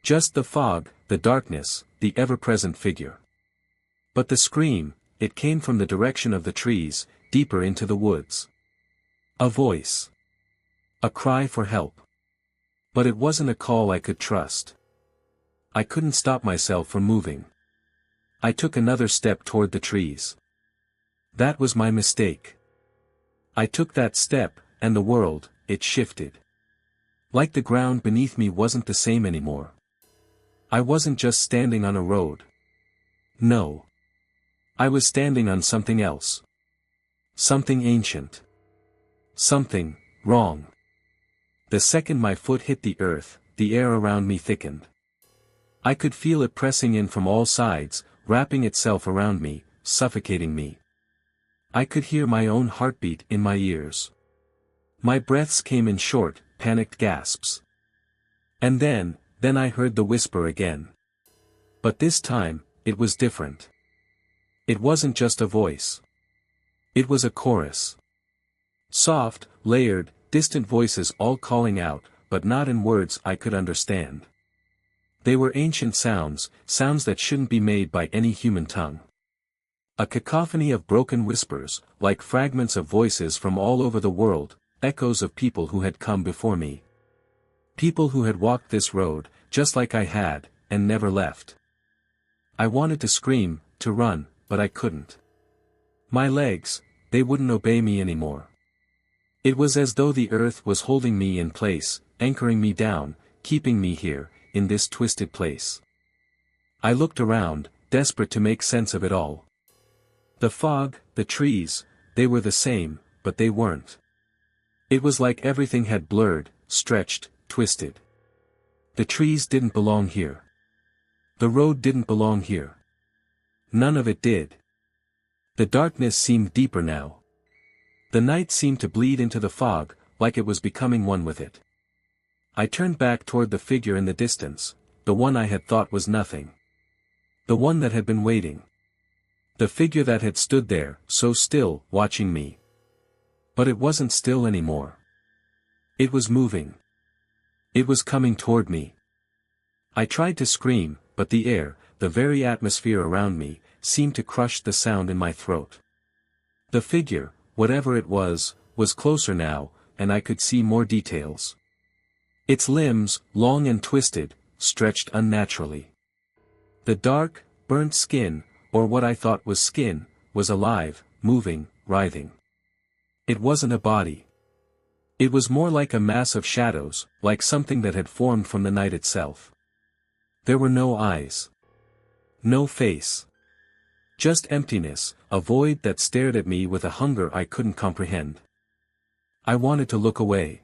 Just the fog, the darkness, the ever-present figure. But the scream, it came from the direction of the trees, deeper into the woods. A voice. A cry for help. But it wasn't a call I could trust. I couldn't stop myself from moving. I took another step toward the trees. That was my mistake. I took that step, and the world, it shifted. Like the ground beneath me wasn't the same anymore. I wasn't just standing on a road. No. I was standing on something else. Something ancient. Something wrong. The second my foot hit the earth, the air around me thickened. I could feel it pressing in from all sides, wrapping itself around me, suffocating me. I could hear my own heartbeat in my ears. My breaths came in short, panicked gasps. And then I heard the whisper again. But this time, it was different. It wasn't just a voice. It was a chorus. Soft, layered, distant voices all calling out, but not in words I could understand. They were ancient sounds, sounds that shouldn't be made by any human tongue. A cacophony of broken whispers, like fragments of voices from all over the world, echoes of people who had come before me. People who had walked this road, just like I had, and never left. I wanted to scream, to run, but I couldn't. My legs, they wouldn't obey me anymore. It was as though the earth was holding me in place, anchoring me down, keeping me here, in this twisted place. I looked around, desperate to make sense of it all. The fog, the trees, they were the same, but they weren't. It was like everything had blurred, stretched, twisted. The trees didn't belong here. The road didn't belong here. None of it did. The darkness seemed deeper now. The night seemed to bleed into the fog, like it was becoming one with it. I turned back toward the figure in the distance, the one I had thought was nothing. The one that had been waiting. The figure that had stood there, so still, watching me. But it wasn't still anymore. It was moving. It was coming toward me. I tried to scream, but the air, the very atmosphere around me, seemed to crush the sound in my throat. The figure, whatever it was closer now, and I could see more details. Its limbs, long and twisted, stretched unnaturally. The dark, burnt skin, or what I thought was skin, was alive, moving, writhing. It wasn't a body. It was more like a mass of shadows, like something that had formed from the night itself. There were no eyes. No face. Just emptiness, a void that stared at me with a hunger I couldn't comprehend. I wanted to look away.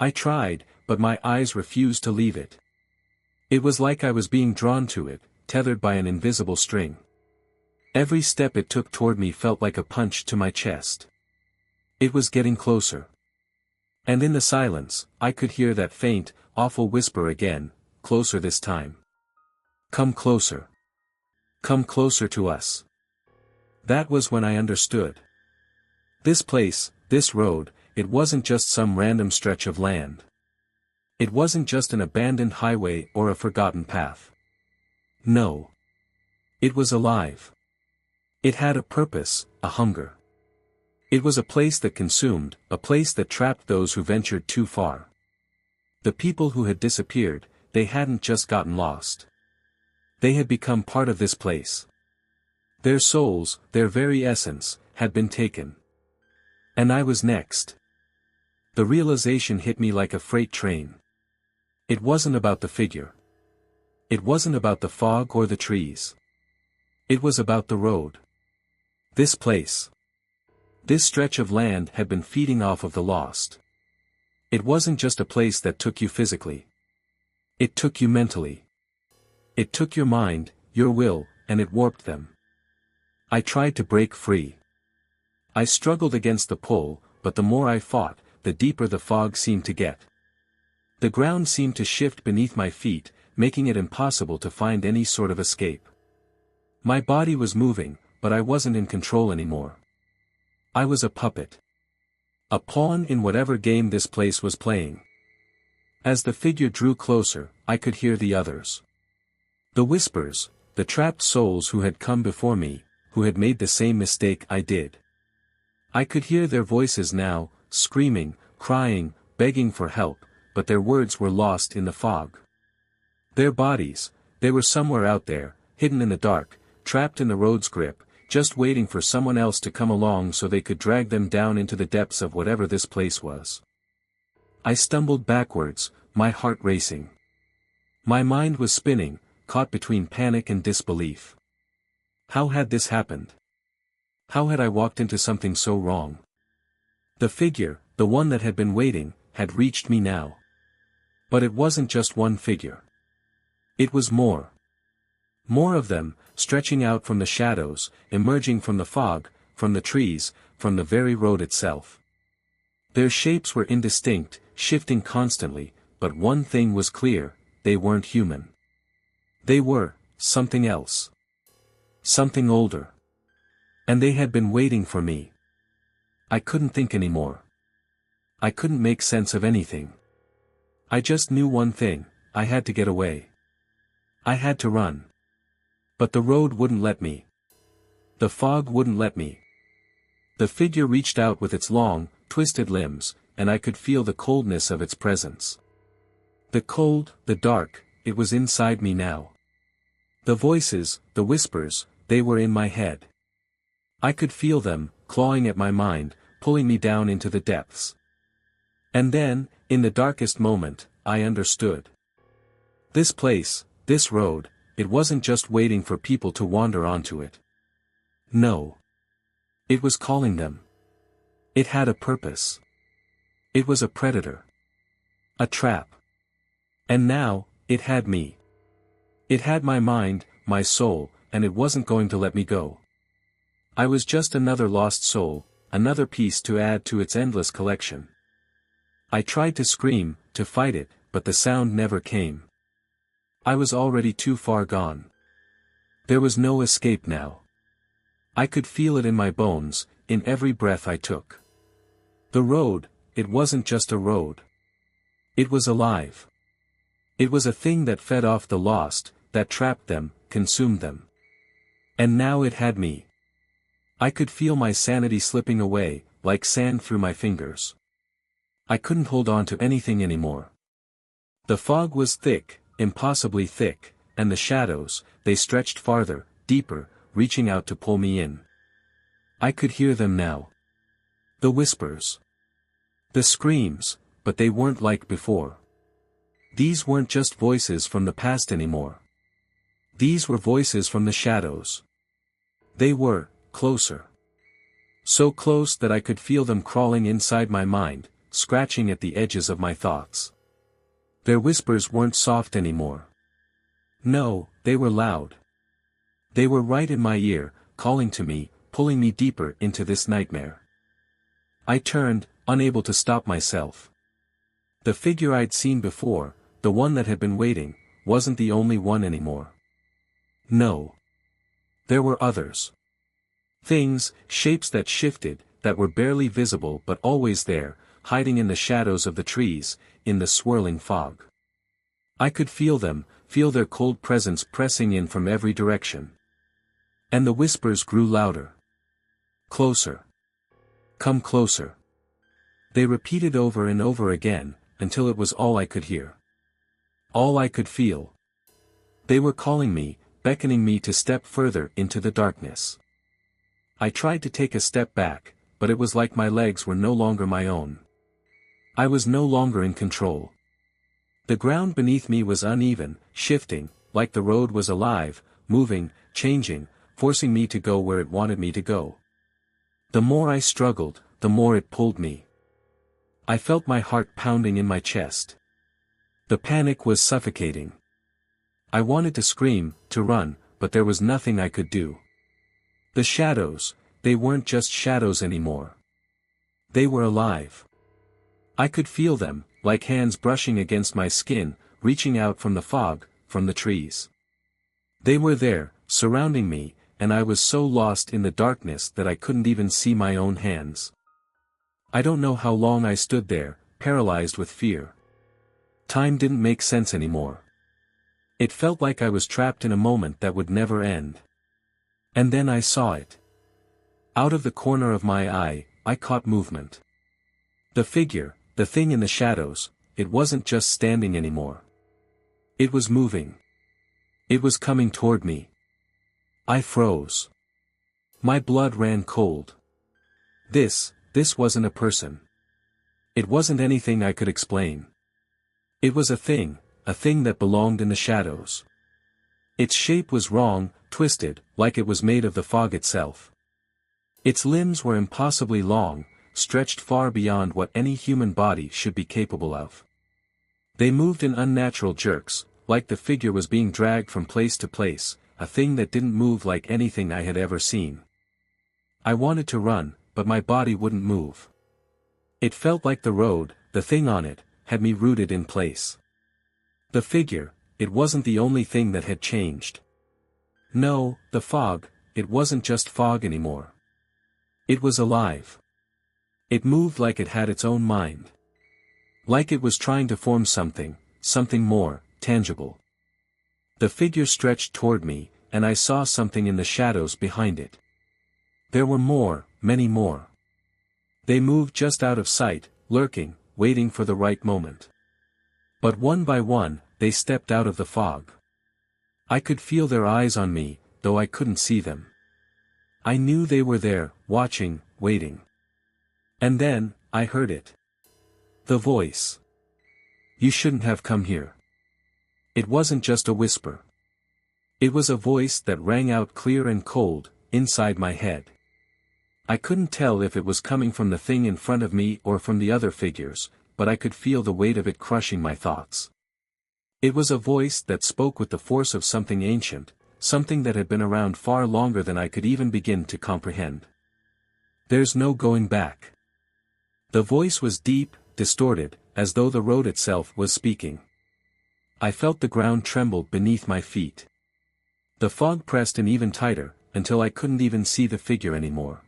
I tried, but my eyes refused to leave it. It was like I was being drawn to it, tethered by an invisible string. Every step it took toward me felt like a punch to my chest. It was getting closer. And in the silence, I could hear that faint, awful whisper again, closer this time. Come closer. Come closer to us. That was when I understood. This place, this road, it wasn't just some random stretch of land. It wasn't just an abandoned highway or a forgotten path. No. It was alive. It had a purpose, a hunger. It was a place that consumed, a place that trapped those who ventured too far. The people who had disappeared, they hadn't just gotten lost. They had become part of this place. Their souls, their very essence, had been taken. And I was next. The realization hit me like a freight train. It wasn't about the figure. It wasn't about the fog or the trees. It was about the road. This place. This stretch of land had been feeding off of the lost. It wasn't just a place that took you physically. It took you mentally. It took your mind, your will, and it warped them. I tried to break free. I struggled against the pull, but the more I fought, the deeper the fog seemed to get. The ground seemed to shift beneath my feet, making it impossible to find any sort of escape. My body was moving, but I wasn't in control anymore. I was a puppet. A pawn in whatever game this place was playing. As the figure drew closer, I could hear the others. The whispers, the trapped souls who had come before me, who had made the same mistake I did. I could hear their voices now, screaming, crying, begging for help, but their words were lost in the fog. Their bodies, they were somewhere out there, hidden in the dark, trapped in the road's grip, just waiting for someone else to come along so they could drag them down into the depths of whatever this place was. I stumbled backwards, my heart racing. My mind was spinning, caught between panic and disbelief. How had this happened? How had I walked into something so wrong? The figure, the one that had been waiting, had reached me now. But it wasn't just one figure. It was more. More of them, stretching out from the shadows, emerging from the fog, from the trees, from the very road itself. Their shapes were indistinct, shifting constantly, but one thing was clear: they weren't human. They were something else. Something older. And they had been waiting for me. I couldn't think anymore. I couldn't make sense of anything. I just knew one thing: I had to get away. I had to run. But the road wouldn't let me. The fog wouldn't let me. The figure reached out with its long, twisted limbs, and I could feel the coldness of its presence. The cold, the dark, it was inside me now. The voices, the whispers, they were in my head. I could feel them, clawing at my mind, pulling me down into the depths. And then, in the darkest moment, I understood. This place, this road, it wasn't just waiting for people to wander onto it. No. It was calling them. It had a purpose. It was a predator. A trap. And now, it had me. It had my mind, my soul, and it wasn't going to let me go. I was just another lost soul, another piece to add to its endless collection. I tried to scream, to fight it, but the sound never came. I was already too far gone. There was no escape now. I could feel it in my bones, in every breath I took. The road, it wasn't just a road. It was alive. It was a thing that fed off the lost, that trapped them, consumed them. And now it had me. I could feel my sanity slipping away, like sand through my fingers. I couldn't hold on to anything anymore. The fog was thick, impossibly thick, and the shadows, they stretched farther, deeper, reaching out to pull me in. I could hear them now. The whispers. The screams, but they weren't like before. These weren't just voices from the past anymore. These were voices from the shadows. They were closer. So close that I could feel them crawling inside my mind, scratching at the edges of my thoughts. Their whispers weren't soft anymore. No, they were loud. They were right in my ear, calling to me, pulling me deeper into this nightmare. I turned, unable to stop myself. The figure I'd seen before, the one that had been waiting, wasn't the only one anymore. No. There were others. Things, shapes that shifted, that were barely visible but always there, hiding in the shadows of the trees, in the swirling fog. I could feel them, feel their cold presence pressing in from every direction. And the whispers grew louder. Closer. Come closer. They repeated over and over again, until it was all I could hear. All I could feel. They were calling me, beckoning me to step further into the darkness. I tried to take a step back, but it was like my legs were no longer my own. I was no longer in control. The ground beneath me was uneven, shifting, like the road was alive, moving, changing, forcing me to go where it wanted me to go. The more I struggled, the more it pulled me. I felt my heart pounding in my chest. The panic was suffocating. I wanted to scream, to run, but there was nothing I could do. The shadows, they weren't just shadows anymore. They were alive. I could feel them, like hands brushing against my skin, reaching out from the fog, from the trees. They were there, surrounding me, and I was so lost in the darkness that I couldn't even see my own hands. I don't know how long I stood there, paralyzed with fear. Time didn't make sense anymore. It felt like I was trapped in a moment that would never end. And then I saw it. Out of the corner of my eye, I caught movement. The figure, the thing in the shadows, it wasn't just standing anymore. It was moving. It was coming toward me. I froze. My blood ran cold. This wasn't a person. It wasn't anything I could explain. It was a thing that belonged in the shadows. Its shape was wrong, twisted, like it was made of the fog itself. Its limbs were impossibly long, stretched far beyond what any human body should be capable of. They moved in unnatural jerks, like the figure was being dragged from place to place, a thing that didn't move like anything I had ever seen. I wanted to run, but my body wouldn't move. It felt like the road, the thing on it, had me rooted in place. The figure, it wasn't the only thing that had changed. No, the fog, it wasn't just fog anymore. It was alive. It moved like it had its own mind. Like it was trying to form something more, tangible. The figure stretched toward me, and I saw something in the shadows behind it. There were more, many more. They moved just out of sight, lurking, waiting for the right moment. But one by one, they stepped out of the fog. I could feel their eyes on me, though I couldn't see them. I knew they were there, watching, waiting. And then, I heard it. The voice. You shouldn't have come here. It wasn't just a whisper. It was a voice that rang out clear and cold, inside my head. I couldn't tell if it was coming from the thing in front of me or from the other figures, but I could feel the weight of it crushing my thoughts. It was a voice that spoke with the force of something ancient, something that had been around far longer than I could even begin to comprehend. There's no going back. The voice was deep, distorted, as though the road itself was speaking. I felt the ground tremble beneath my feet. The fog pressed in even tighter, until I couldn't even see the figure anymore.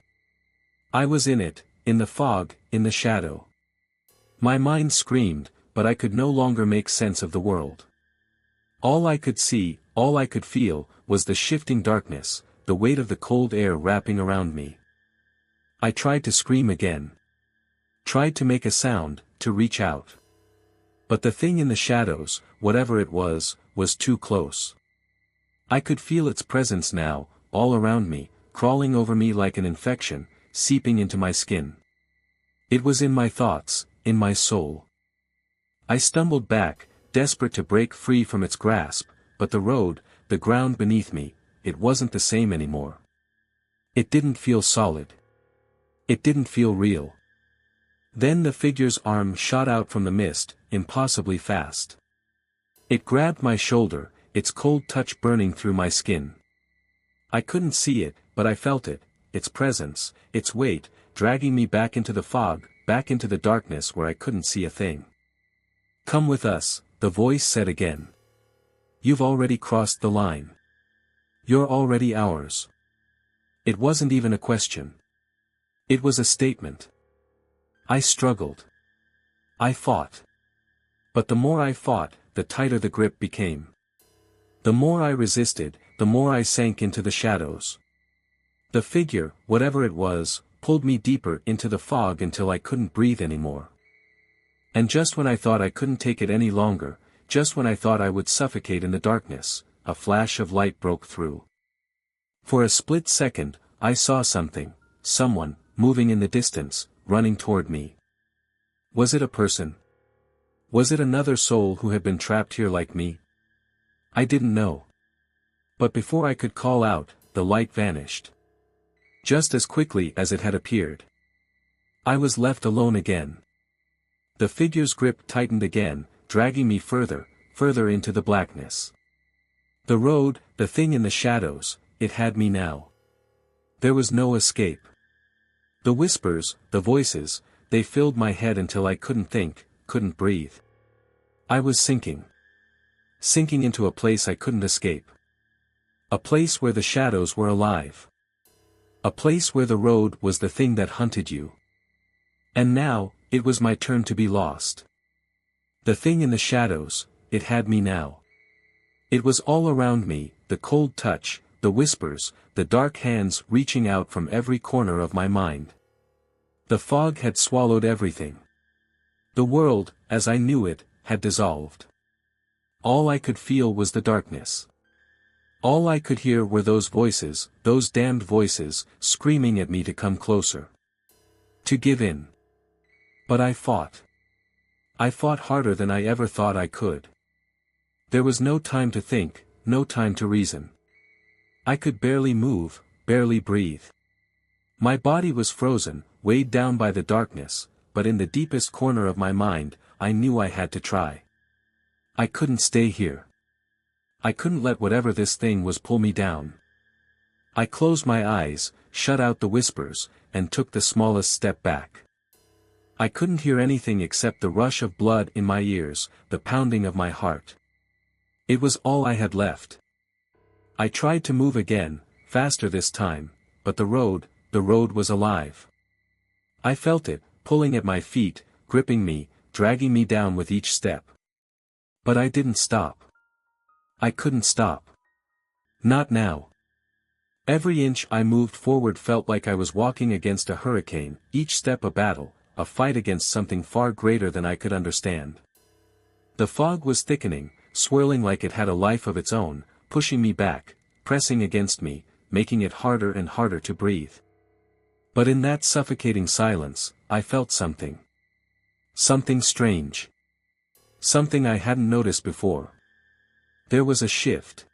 I was in it, in the fog, in the shadow. My mind screamed, but I could no longer make sense of the world. All I could see, all I could feel, was the shifting darkness, the weight of the cold air wrapping around me. I tried to scream again. Tried to make a sound, to reach out. But the thing in the shadows, whatever it was too close. I could feel its presence now, all around me, crawling over me like an infection, seeping into my skin. It was in my thoughts, in my soul. I stumbled back, desperate to break free from its grasp, but the road, the ground beneath me, it wasn't the same anymore. It didn't feel solid. It didn't feel real. Then the figure's arm shot out from the mist, impossibly fast. It grabbed my shoulder, its cold touch burning through my skin. I couldn't see it, but I felt it, its presence, its weight, dragging me back into the fog, back into the darkness where I couldn't see a thing. Come with us, the voice said again. You've already crossed the line. You're already ours. It wasn't even a question. It was a statement. I struggled. I fought. But the more I fought, the tighter the grip became. The more I resisted, the more I sank into the shadows. The figure, whatever it was, pulled me deeper into the fog until I couldn't breathe anymore. And just when I thought I couldn't take it any longer, just when I thought I would suffocate in the darkness, a flash of light broke through. For a split second, I saw something, someone, moving in the distance, running toward me. Was it a person? Was it another soul who had been trapped here like me? I didn't know. But before I could call out, the light vanished. Just as quickly as it had appeared. I was left alone again. The figure's grip tightened again, dragging me further, further into the blackness. The road, the thing in the shadows, it had me now. There was no escape. The whispers, the voices, they filled my head until I couldn't think, couldn't breathe. I was sinking. Sinking into a place I couldn't escape. A place where the shadows were alive. A place where the road was the thing that hunted you. And now, it was my turn to be lost. The thing in the shadows, it had me now. It was all around me, the cold touch, the whispers, the dark hands reaching out from every corner of my mind. The fog had swallowed everything. The world, as I knew it, had dissolved. All I could feel was the darkness. All I could hear were those voices, those damned voices, screaming at me to come closer. To give in. But I fought. I fought harder than I ever thought I could. There was no time to think, no time to reason. I could barely move, barely breathe. My body was frozen, weighed down by the darkness, but in the deepest corner of my mind, I knew I had to try. I couldn't stay here. I couldn't let whatever this thing was pull me down. I closed my eyes, shut out the whispers, and took the smallest step back. I couldn't hear anything except the rush of blood in my ears, the pounding of my heart. It was all I had left. I tried to move again, faster this time, but the road was alive. I felt it, pulling at my feet, gripping me, dragging me down with each step. But I didn't stop. I couldn't stop. Not now. Every inch I moved forward felt like I was walking against a hurricane, each step a battle, a fight against something far greater than I could understand. The fog was thickening, swirling like it had a life of its own, pushing me back, pressing against me, making it harder and harder to breathe. But in that suffocating silence, I felt something. Something strange. Something I hadn't noticed before. There was a shift.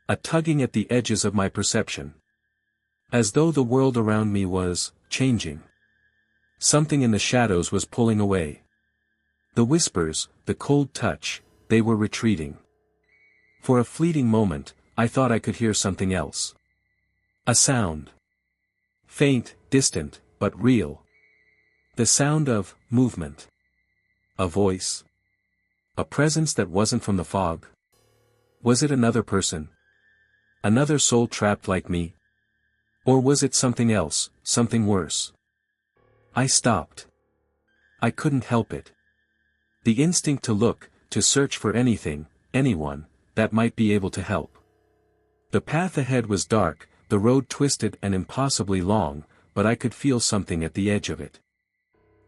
A tugging at the edges of my perception. As though the world around me was changing. Something in the shadows was pulling away. The whispers, the cold touch, they were retreating. For a fleeting moment, I thought I could hear something else. A sound. Faint, distant, but real. The sound of movement. A voice. A presence that wasn't from the fog. Was it another person? Another soul trapped like me? Or was it something else, something worse? I stopped. I couldn't help it. The instinct to look, to search for anything, anyone, that might be able to help. The path ahead was dark, the road twisted and impossibly long, but I could feel something at the edge of it.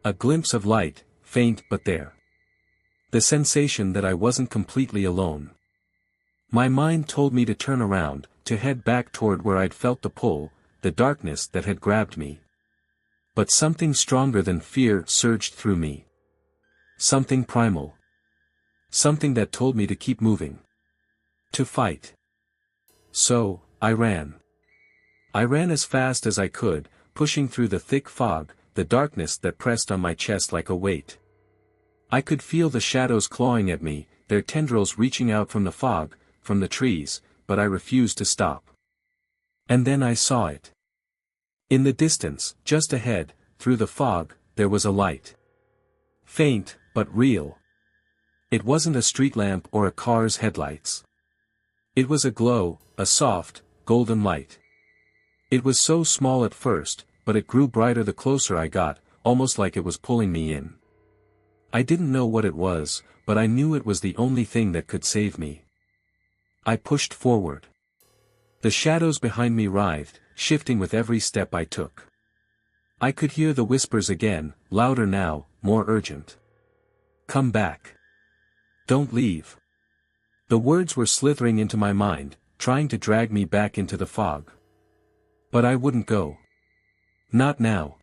A glimpse of light, faint but there. The sensation that I wasn't completely alone. My mind told me to turn around, to head back toward where I'd felt the pull, the darkness that had grabbed me. But something stronger than fear surged through me. Something primal. Something that told me to keep moving. To fight. So, I ran. I ran as fast as I could, pushing through the thick fog, the darkness that pressed on my chest like a weight. I could feel the shadows clawing at me, their tendrils reaching out from the fog, from the trees, but I refused to stop. And then I saw it. In the distance, just ahead, through the fog, there was a light. Faint, but real. It wasn't a street lamp or a car's headlights. It was a glow, a soft, golden light. It was so small at first, but it grew brighter the closer I got, almost like it was pulling me in. I didn't know what it was, but I knew it was the only thing that could save me. I pushed forward. The shadows behind me writhed, shifting with every step I took. I could hear the whispers again, louder now, more urgent. Come back. Don't leave. The words were slithering into my mind, trying to drag me back into the fog. But I wouldn't go. Not now.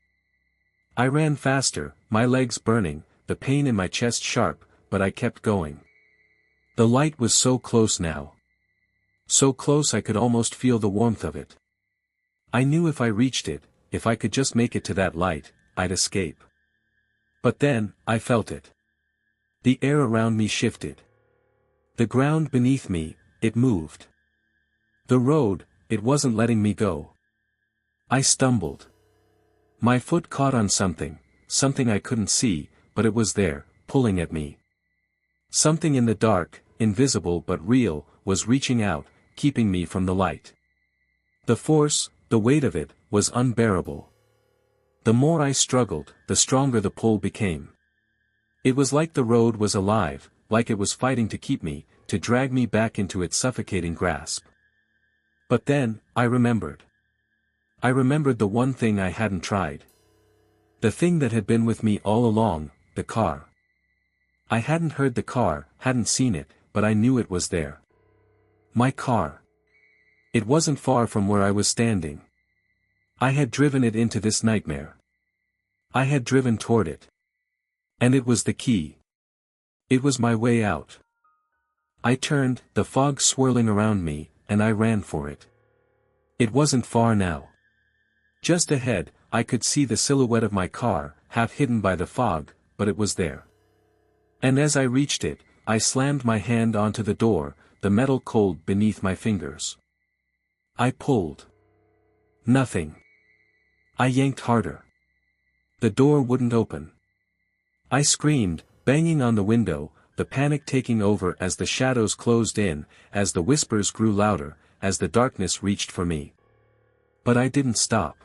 I ran faster, my legs burning, the pain in my chest sharp, but I kept going. The light was so close now. So close I could almost feel the warmth of it. I knew if I reached it, if I could just make it to that light, I'd escape. But then, I felt it. The air around me shifted. The ground beneath me, it moved. The road, it wasn't letting me go. I stumbled. My foot caught on something I couldn't see, but it was there, pulling at me. Something in the dark, invisible but real, was reaching out, keeping me from the light. The force, the weight of it, was unbearable. The more I struggled, the stronger the pull became. It was like the road was alive, like it was fighting to keep me, to drag me back into its suffocating grasp. But then, I remembered. I remembered the one thing I hadn't tried. The thing that had been with me all along, the car. I hadn't heard the car, hadn't seen it, but I knew it was there. My car. It wasn't far from where I was standing. I had driven it into this nightmare. I had driven toward it. And it was the key. It was my way out. I turned, the fog swirling around me, and I ran for it. It wasn't far now. Just ahead, I could see the silhouette of my car, half hidden by the fog, but it was there. And as I reached it, I slammed my hand onto the door, the metal cold beneath my fingers. I pulled. Nothing. I yanked harder. The door wouldn't open. I screamed, banging on the window, the panic taking over as the shadows closed in, as the whispers grew louder, as the darkness reached for me. But I didn't stop.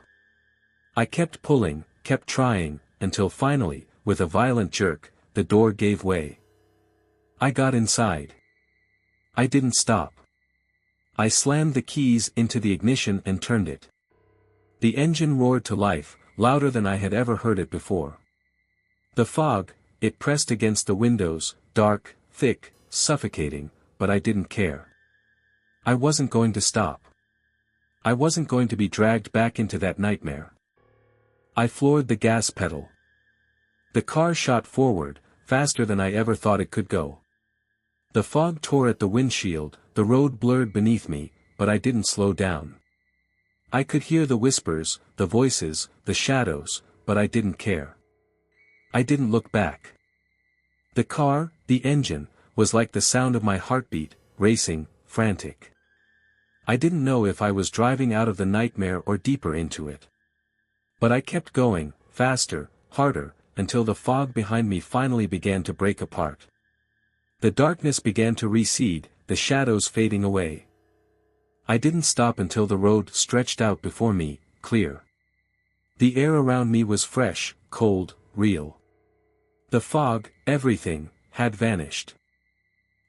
I kept pulling, kept trying, until finally, with a violent jerk, the door gave way. I got inside. I didn't stop. I slammed the keys into the ignition and turned it. The engine roared to life, louder than I had ever heard it before. The fog, it pressed against the windows, dark, thick, suffocating, but I didn't care. I wasn't going to stop. I wasn't going to be dragged back into that nightmare. I floored the gas pedal. The car shot forward, faster than I ever thought it could go. The fog tore at the windshield, the road blurred beneath me, but I didn't slow down. I could hear the whispers, the voices, the shadows, but I didn't care. I didn't look back. The car, the engine, was like the sound of my heartbeat, racing, frantic. I didn't know if I was driving out of the nightmare or deeper into it. But I kept going, faster, harder, until the fog behind me finally began to break apart. The darkness began to recede, the shadows fading away. I didn't stop until the road stretched out before me, clear. The air around me was fresh, cold, real. The fog, everything, had vanished.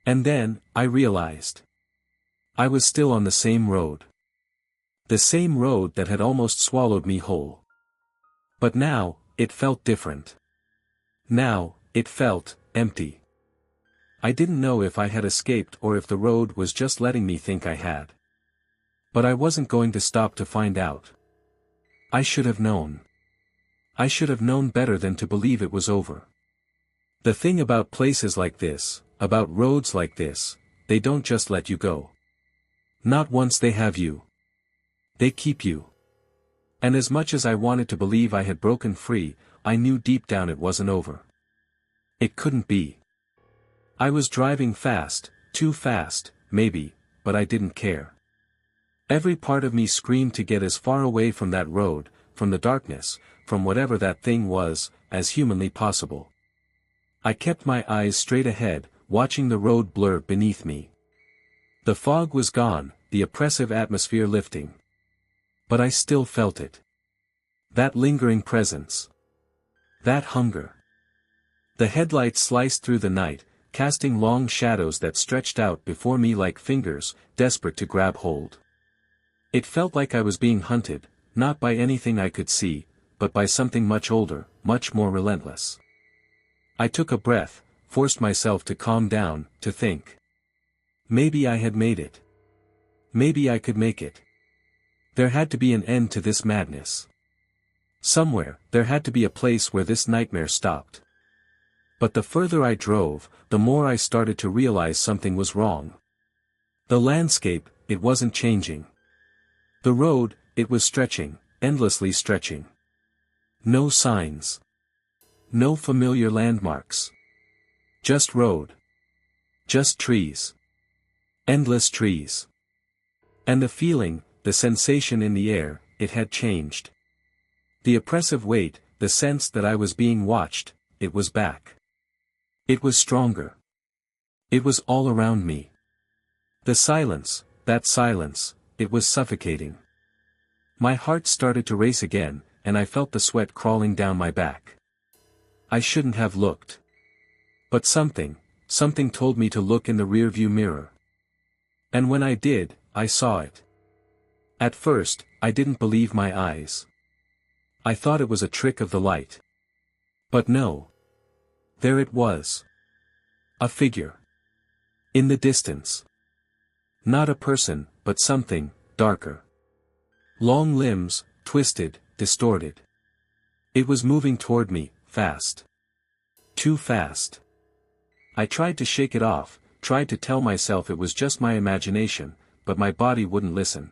And then, I realized. I was still on the same road. The same road that had almost swallowed me whole. But now, it felt different. Now, it felt empty. I didn't know if I had escaped or if the road was just letting me think I had. But I wasn't going to stop to find out. I should have known. I should have known better than to believe it was over. The thing about places like this, about roads like this, they don't just let you go. Not once they have you. They keep you. And as much as I wanted to believe I had broken free, I knew deep down it wasn't over. It couldn't be. I was driving fast, too fast, maybe, but I didn't care. Every part of me screamed to get as far away from that road, from the darkness, from whatever that thing was, as humanly possible. I kept my eyes straight ahead, watching the road blur beneath me. The fog was gone, the oppressive atmosphere lifting. But I still felt it. That lingering presence. That hunger. The headlights sliced through the night, casting long shadows that stretched out before me like fingers, desperate to grab hold. It felt like I was being hunted, not by anything I could see, but by something much older, much more relentless. I took a breath, forced myself to calm down, to think. Maybe I had made it. Maybe I could make it. There had to be an end to this madness. Somewhere, there had to be a place where this nightmare stopped. But the further I drove, the more I started to realize something was wrong. The landscape, it wasn't changing. The road, it was stretching, endlessly stretching. No signs. No familiar landmarks. Just road. Just trees. Endless trees. And the feeling, the sensation in the air, it had changed. The oppressive weight, the sense that I was being watched, it was back. It was stronger. It was all around me. The silence, that silence, it was suffocating. My heart started to race again, and I felt the sweat crawling down my back. I shouldn't have looked. But something told me to look in the rearview mirror. And when I did, I saw it. At first, I didn't believe my eyes. I thought it was a trick of the light. But no. There it was. A figure. In the distance. Not a person, but something, darker. Long limbs, twisted, distorted. It was moving toward me, fast. Too fast. I tried to shake it off, tried to tell myself it was just my imagination, but my body wouldn't listen.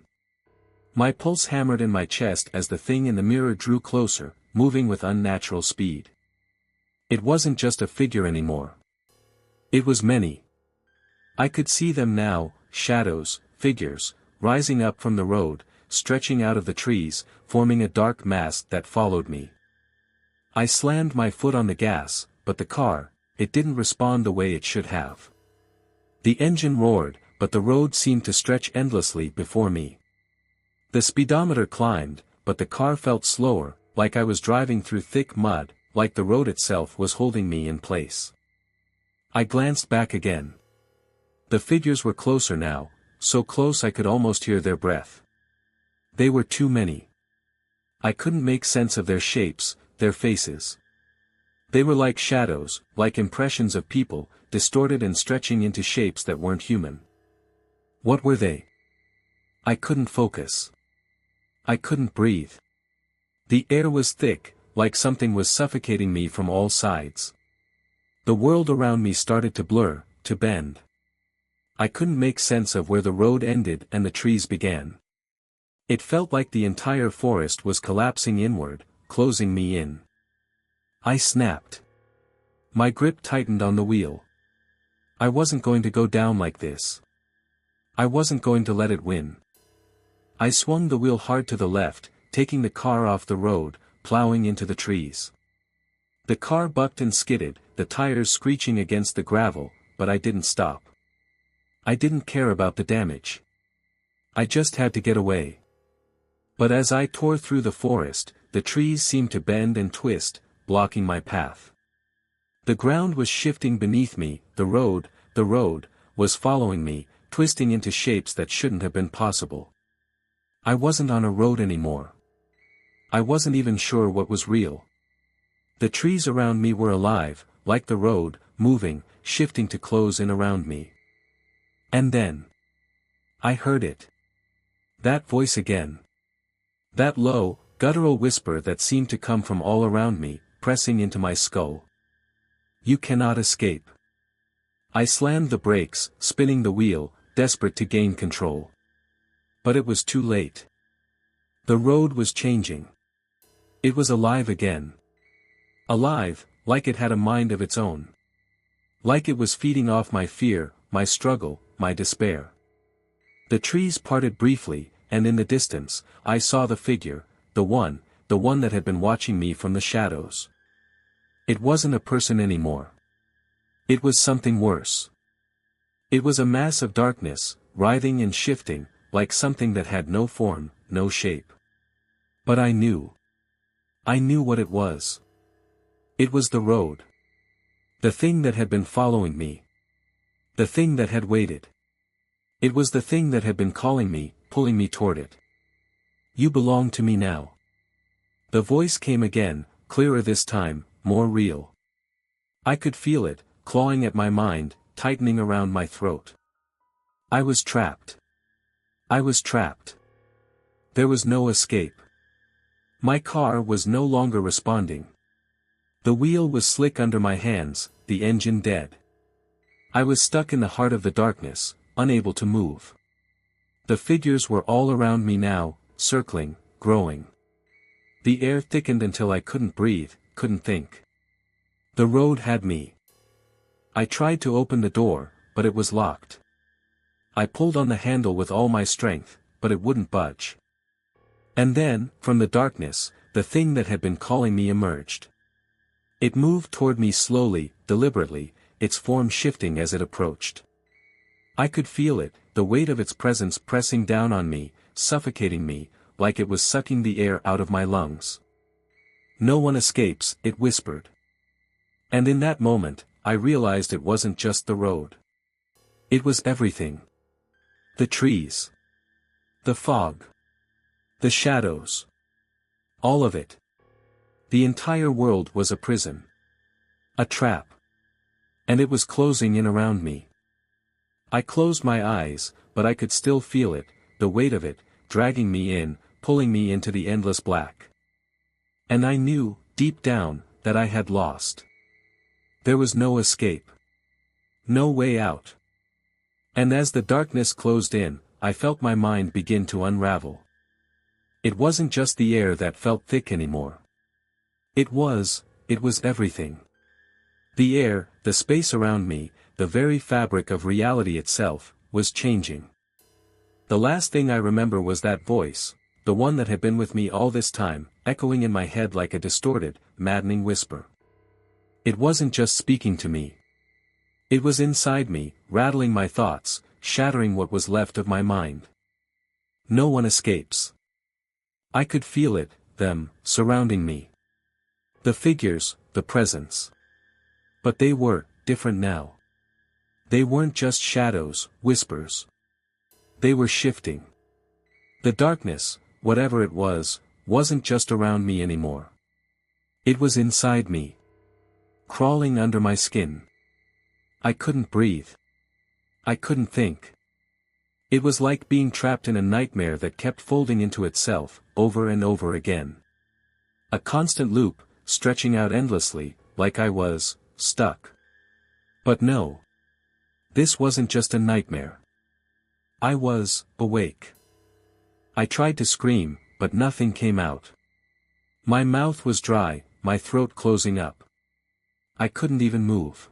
My pulse hammered in my chest as the thing in the mirror drew closer, moving with unnatural speed. It wasn't just a figure anymore. It was many. I could see them now, shadows, figures, rising up from the road, stretching out of the trees, forming a dark mass that followed me. I slammed my foot on the gas, but the car, it didn't respond the way it should have. The engine roared, but the road seemed to stretch endlessly before me. The speedometer climbed, but the car felt slower, like I was driving through thick mud, like the road itself was holding me in place. I glanced back again. The figures were closer now, so close I could almost hear their breath. They were too many. I couldn't make sense of their shapes, their faces. They were like shadows, like impressions of people, distorted and stretching into shapes that weren't human. What were they? I couldn't focus. I couldn't breathe. The air was thick, like something was suffocating me from all sides. The world around me started to blur, to bend. I couldn't make sense of where the road ended and the trees began. It felt like the entire forest was collapsing inward, closing me in. I snapped. My grip tightened on the wheel. I wasn't going to go down like this. I wasn't going to let it win. I swung the wheel hard to the left, taking the car off the road, plowing into the trees. The car bucked and skidded, the tires screeching against the gravel, but I didn't stop. I didn't care about the damage. I just had to get away. But as I tore through the forest, the trees seemed to bend and twist, blocking my path. The ground was shifting beneath me, the road, was following me, twisting into shapes that shouldn't have been possible. I wasn't on a road anymore. I wasn't even sure what was real. The trees around me were alive, like the road, moving, shifting to close in around me. And then I heard it. That voice again. That low, guttural whisper that seemed to come from all around me, pressing into my skull. You cannot escape. I slammed the brakes, spinning the wheel, desperate to gain control. But it was too late. The road was changing. It was alive again. Alive, like it had a mind of its own. Like it was feeding off my fear, my struggle, my despair. The trees parted briefly, and in the distance, I saw the figure, the one that had been watching me from the shadows. It wasn't a person anymore. It was something worse. It was a mass of darkness, writhing and shifting, like something that had no form, no shape. But I knew. I knew what it was. It was the road. The thing that had been following me. The thing that had waited. It was the thing that had been calling me, pulling me toward it. You belong to me now. The voice came again, clearer this time, more real. I could feel it, clawing at my mind, tightening around my throat. I was trapped. I was trapped. There was no escape. My car was no longer responding. The wheel was slick under my hands, the engine dead. I was stuck in the heart of the darkness, unable to move. The figures were all around me now, circling, growing. The air thickened until I couldn't breathe, couldn't think. The road had me. I tried to open the door, but it was locked. I pulled on the handle with all my strength, but it wouldn't budge. And then, from the darkness, the thing that had been calling me emerged. It moved toward me slowly, deliberately, its form shifting as it approached. I could feel it, the weight of its presence pressing down on me, suffocating me, like it was sucking the air out of my lungs. No one escapes, it whispered. And in that moment, I realized it wasn't just the road. It was everything. The trees. The fog. The shadows. All of it. The entire world was a prison. A trap. And it was closing in around me. I closed my eyes, but I could still feel it, the weight of it, dragging me in, pulling me into the endless black. And I knew, deep down, that I had lost. There was no escape. No way out. And as the darkness closed in, I felt my mind begin to unravel. It wasn't just the air that felt thick anymore. It was everything. The air, the space around me, the very fabric of reality itself, was changing. The last thing I remember was that voice, the one that had been with me all this time, echoing in my head like a distorted, maddening whisper. It wasn't just speaking to me. It was inside me, rattling my thoughts, shattering what was left of my mind. No one escapes. I could feel it, them, surrounding me. The figures, the presence. But they were different now. They weren't just shadows, whispers. They were shifting. The darkness, whatever it was, wasn't just around me anymore. It was inside me. Crawling under my skin. I couldn't breathe. I couldn't think. It was like being trapped in a nightmare that kept folding into itself, over and over again. A constant loop, stretching out endlessly, like I was stuck. But no. This wasn't just a nightmare. I was awake. I tried to scream, but nothing came out. My mouth was dry, my throat closing up. I couldn't even move.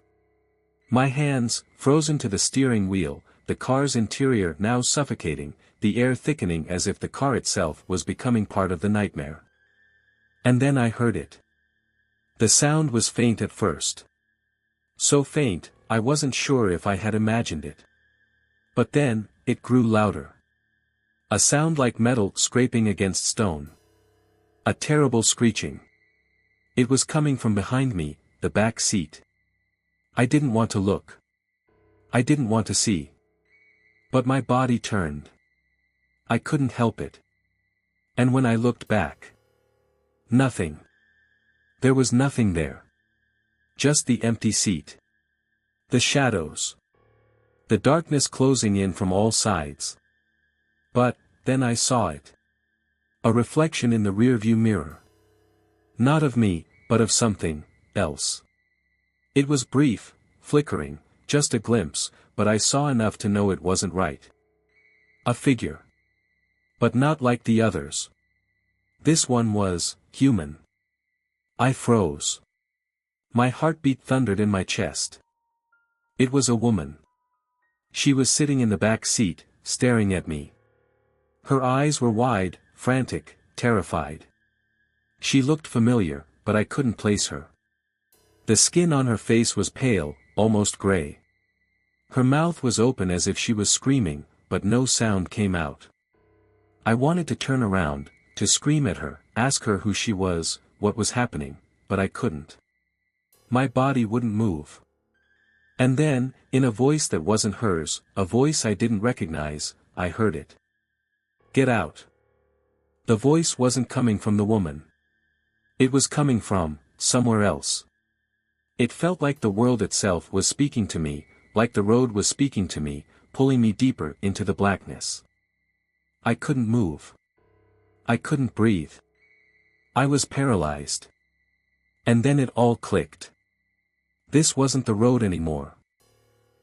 My hands, frozen to the steering wheel, the car's interior now suffocating, the air thickening as if the car itself was becoming part of the nightmare. And then I heard it. The sound was faint at first. So faint, I wasn't sure if I had imagined it. But then, it grew louder. A sound like metal scraping against stone. A terrible screeching. It was coming from behind me, the back seat. I didn't want to look. I didn't want to see. But my body turned. I couldn't help it. And when I looked back. Nothing. There was nothing there. Just the empty seat. The shadows. The darkness closing in from all sides. But, then I saw it. A reflection in the rearview mirror. Not of me, but of something else. It was brief, flickering, just a glimpse, but I saw enough to know it wasn't right. A figure. But not like the others. This one was human. I froze. My heartbeat thundered in my chest. It was a woman. She was sitting in the back seat, staring at me. Her eyes were wide, frantic, terrified. She looked familiar, but I couldn't place her. The skin on her face was pale, almost gray. Her mouth was open as if she was screaming, but no sound came out. I wanted to turn around, to scream at her, ask her who she was, what was happening, but I couldn't. My body wouldn't move. And then, in a voice that wasn't hers, a voice I didn't recognize, I heard it. Get out. The voice wasn't coming from the woman. It was coming from somewhere else. It felt like the world itself was speaking to me, like the road was speaking to me, pulling me deeper into the blackness. I couldn't move. I couldn't breathe. I was paralyzed. And then it all clicked. This wasn't the road anymore.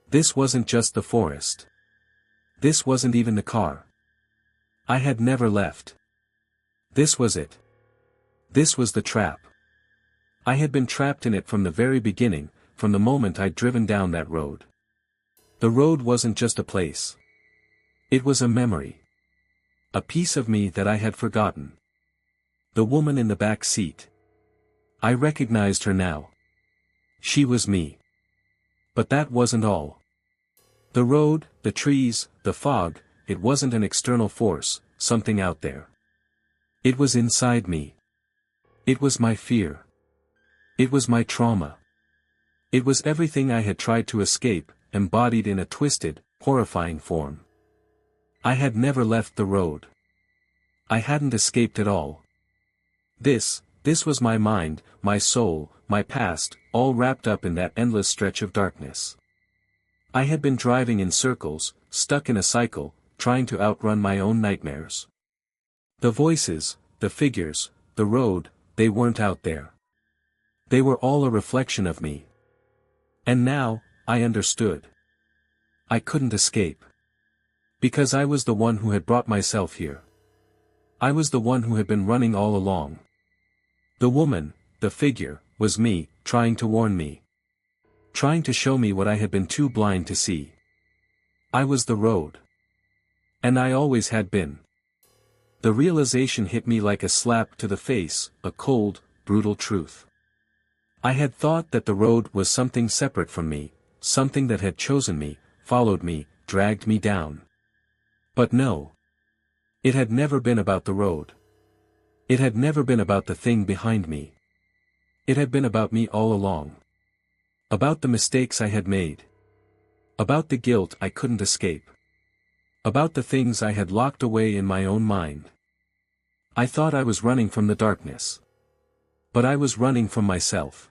This wasn't just the forest. This wasn't even the car. I had never left. This was it. This was the trap. I had been trapped in it from the very beginning, from the moment I'd driven down that road. The road wasn't just a place. It was a memory. A piece of me that I had forgotten. The woman in the back seat. I recognized her now. She was me. But that wasn't all. The road, the trees, the fog, it wasn't an external force, something out there. It was inside me. It was my fear. It was my trauma. It was everything I had tried to escape, embodied in a twisted, horrifying form. I had never left the road. I hadn't escaped at all. This was my mind, my soul, my past, all wrapped up in that endless stretch of darkness. I had been driving in circles, stuck in a cycle, trying to outrun my own nightmares. The voices, the figures, the road, they weren't out there. They were all a reflection of me. And now, I understood. I couldn't escape. Because I was the one who had brought myself here. I was the one who had been running all along. The woman, the figure, was me, trying to warn me. Trying to show me what I had been too blind to see. I was the road. And I always had been. The realization hit me like a slap to the face, a cold, brutal truth. I had thought that the road was something separate from me, something that had chosen me, followed me, dragged me down. But no. It had never been about the road. It had never been about the thing behind me. It had been about me all along. About the mistakes I had made. About the guilt I couldn't escape. About the things I had locked away in my own mind. I thought I was running from the darkness. But I was running from myself.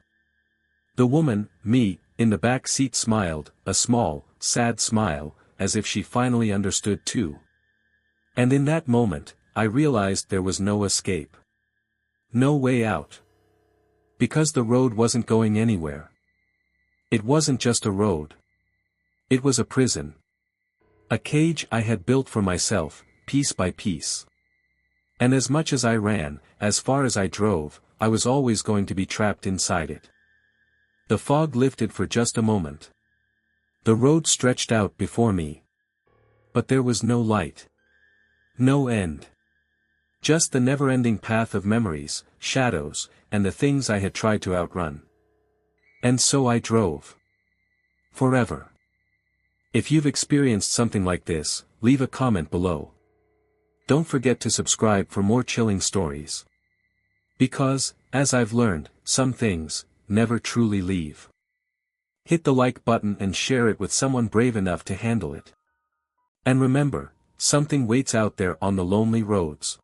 The woman, me, in the back seat smiled, a small, sad smile, as if she finally understood too. And in that moment, I realized there was no escape. No way out. Because the road wasn't going anywhere. It wasn't just a road. It was a prison. A cage I had built for myself, piece by piece. And as much as I ran, as far as I drove, I was always going to be trapped inside it. The fog lifted for just a moment. The road stretched out before me. But there was no light. No end. Just the never-ending path of memories, shadows, and the things I had tried to outrun. And so I drove. Forever. If you've experienced something like this, leave a comment below. Don't forget to subscribe for more chilling stories. Because, as I've learned, some things never truly leave. Hit the like button and share it with someone brave enough to handle it. And remember, something waits out there on the lonely roads.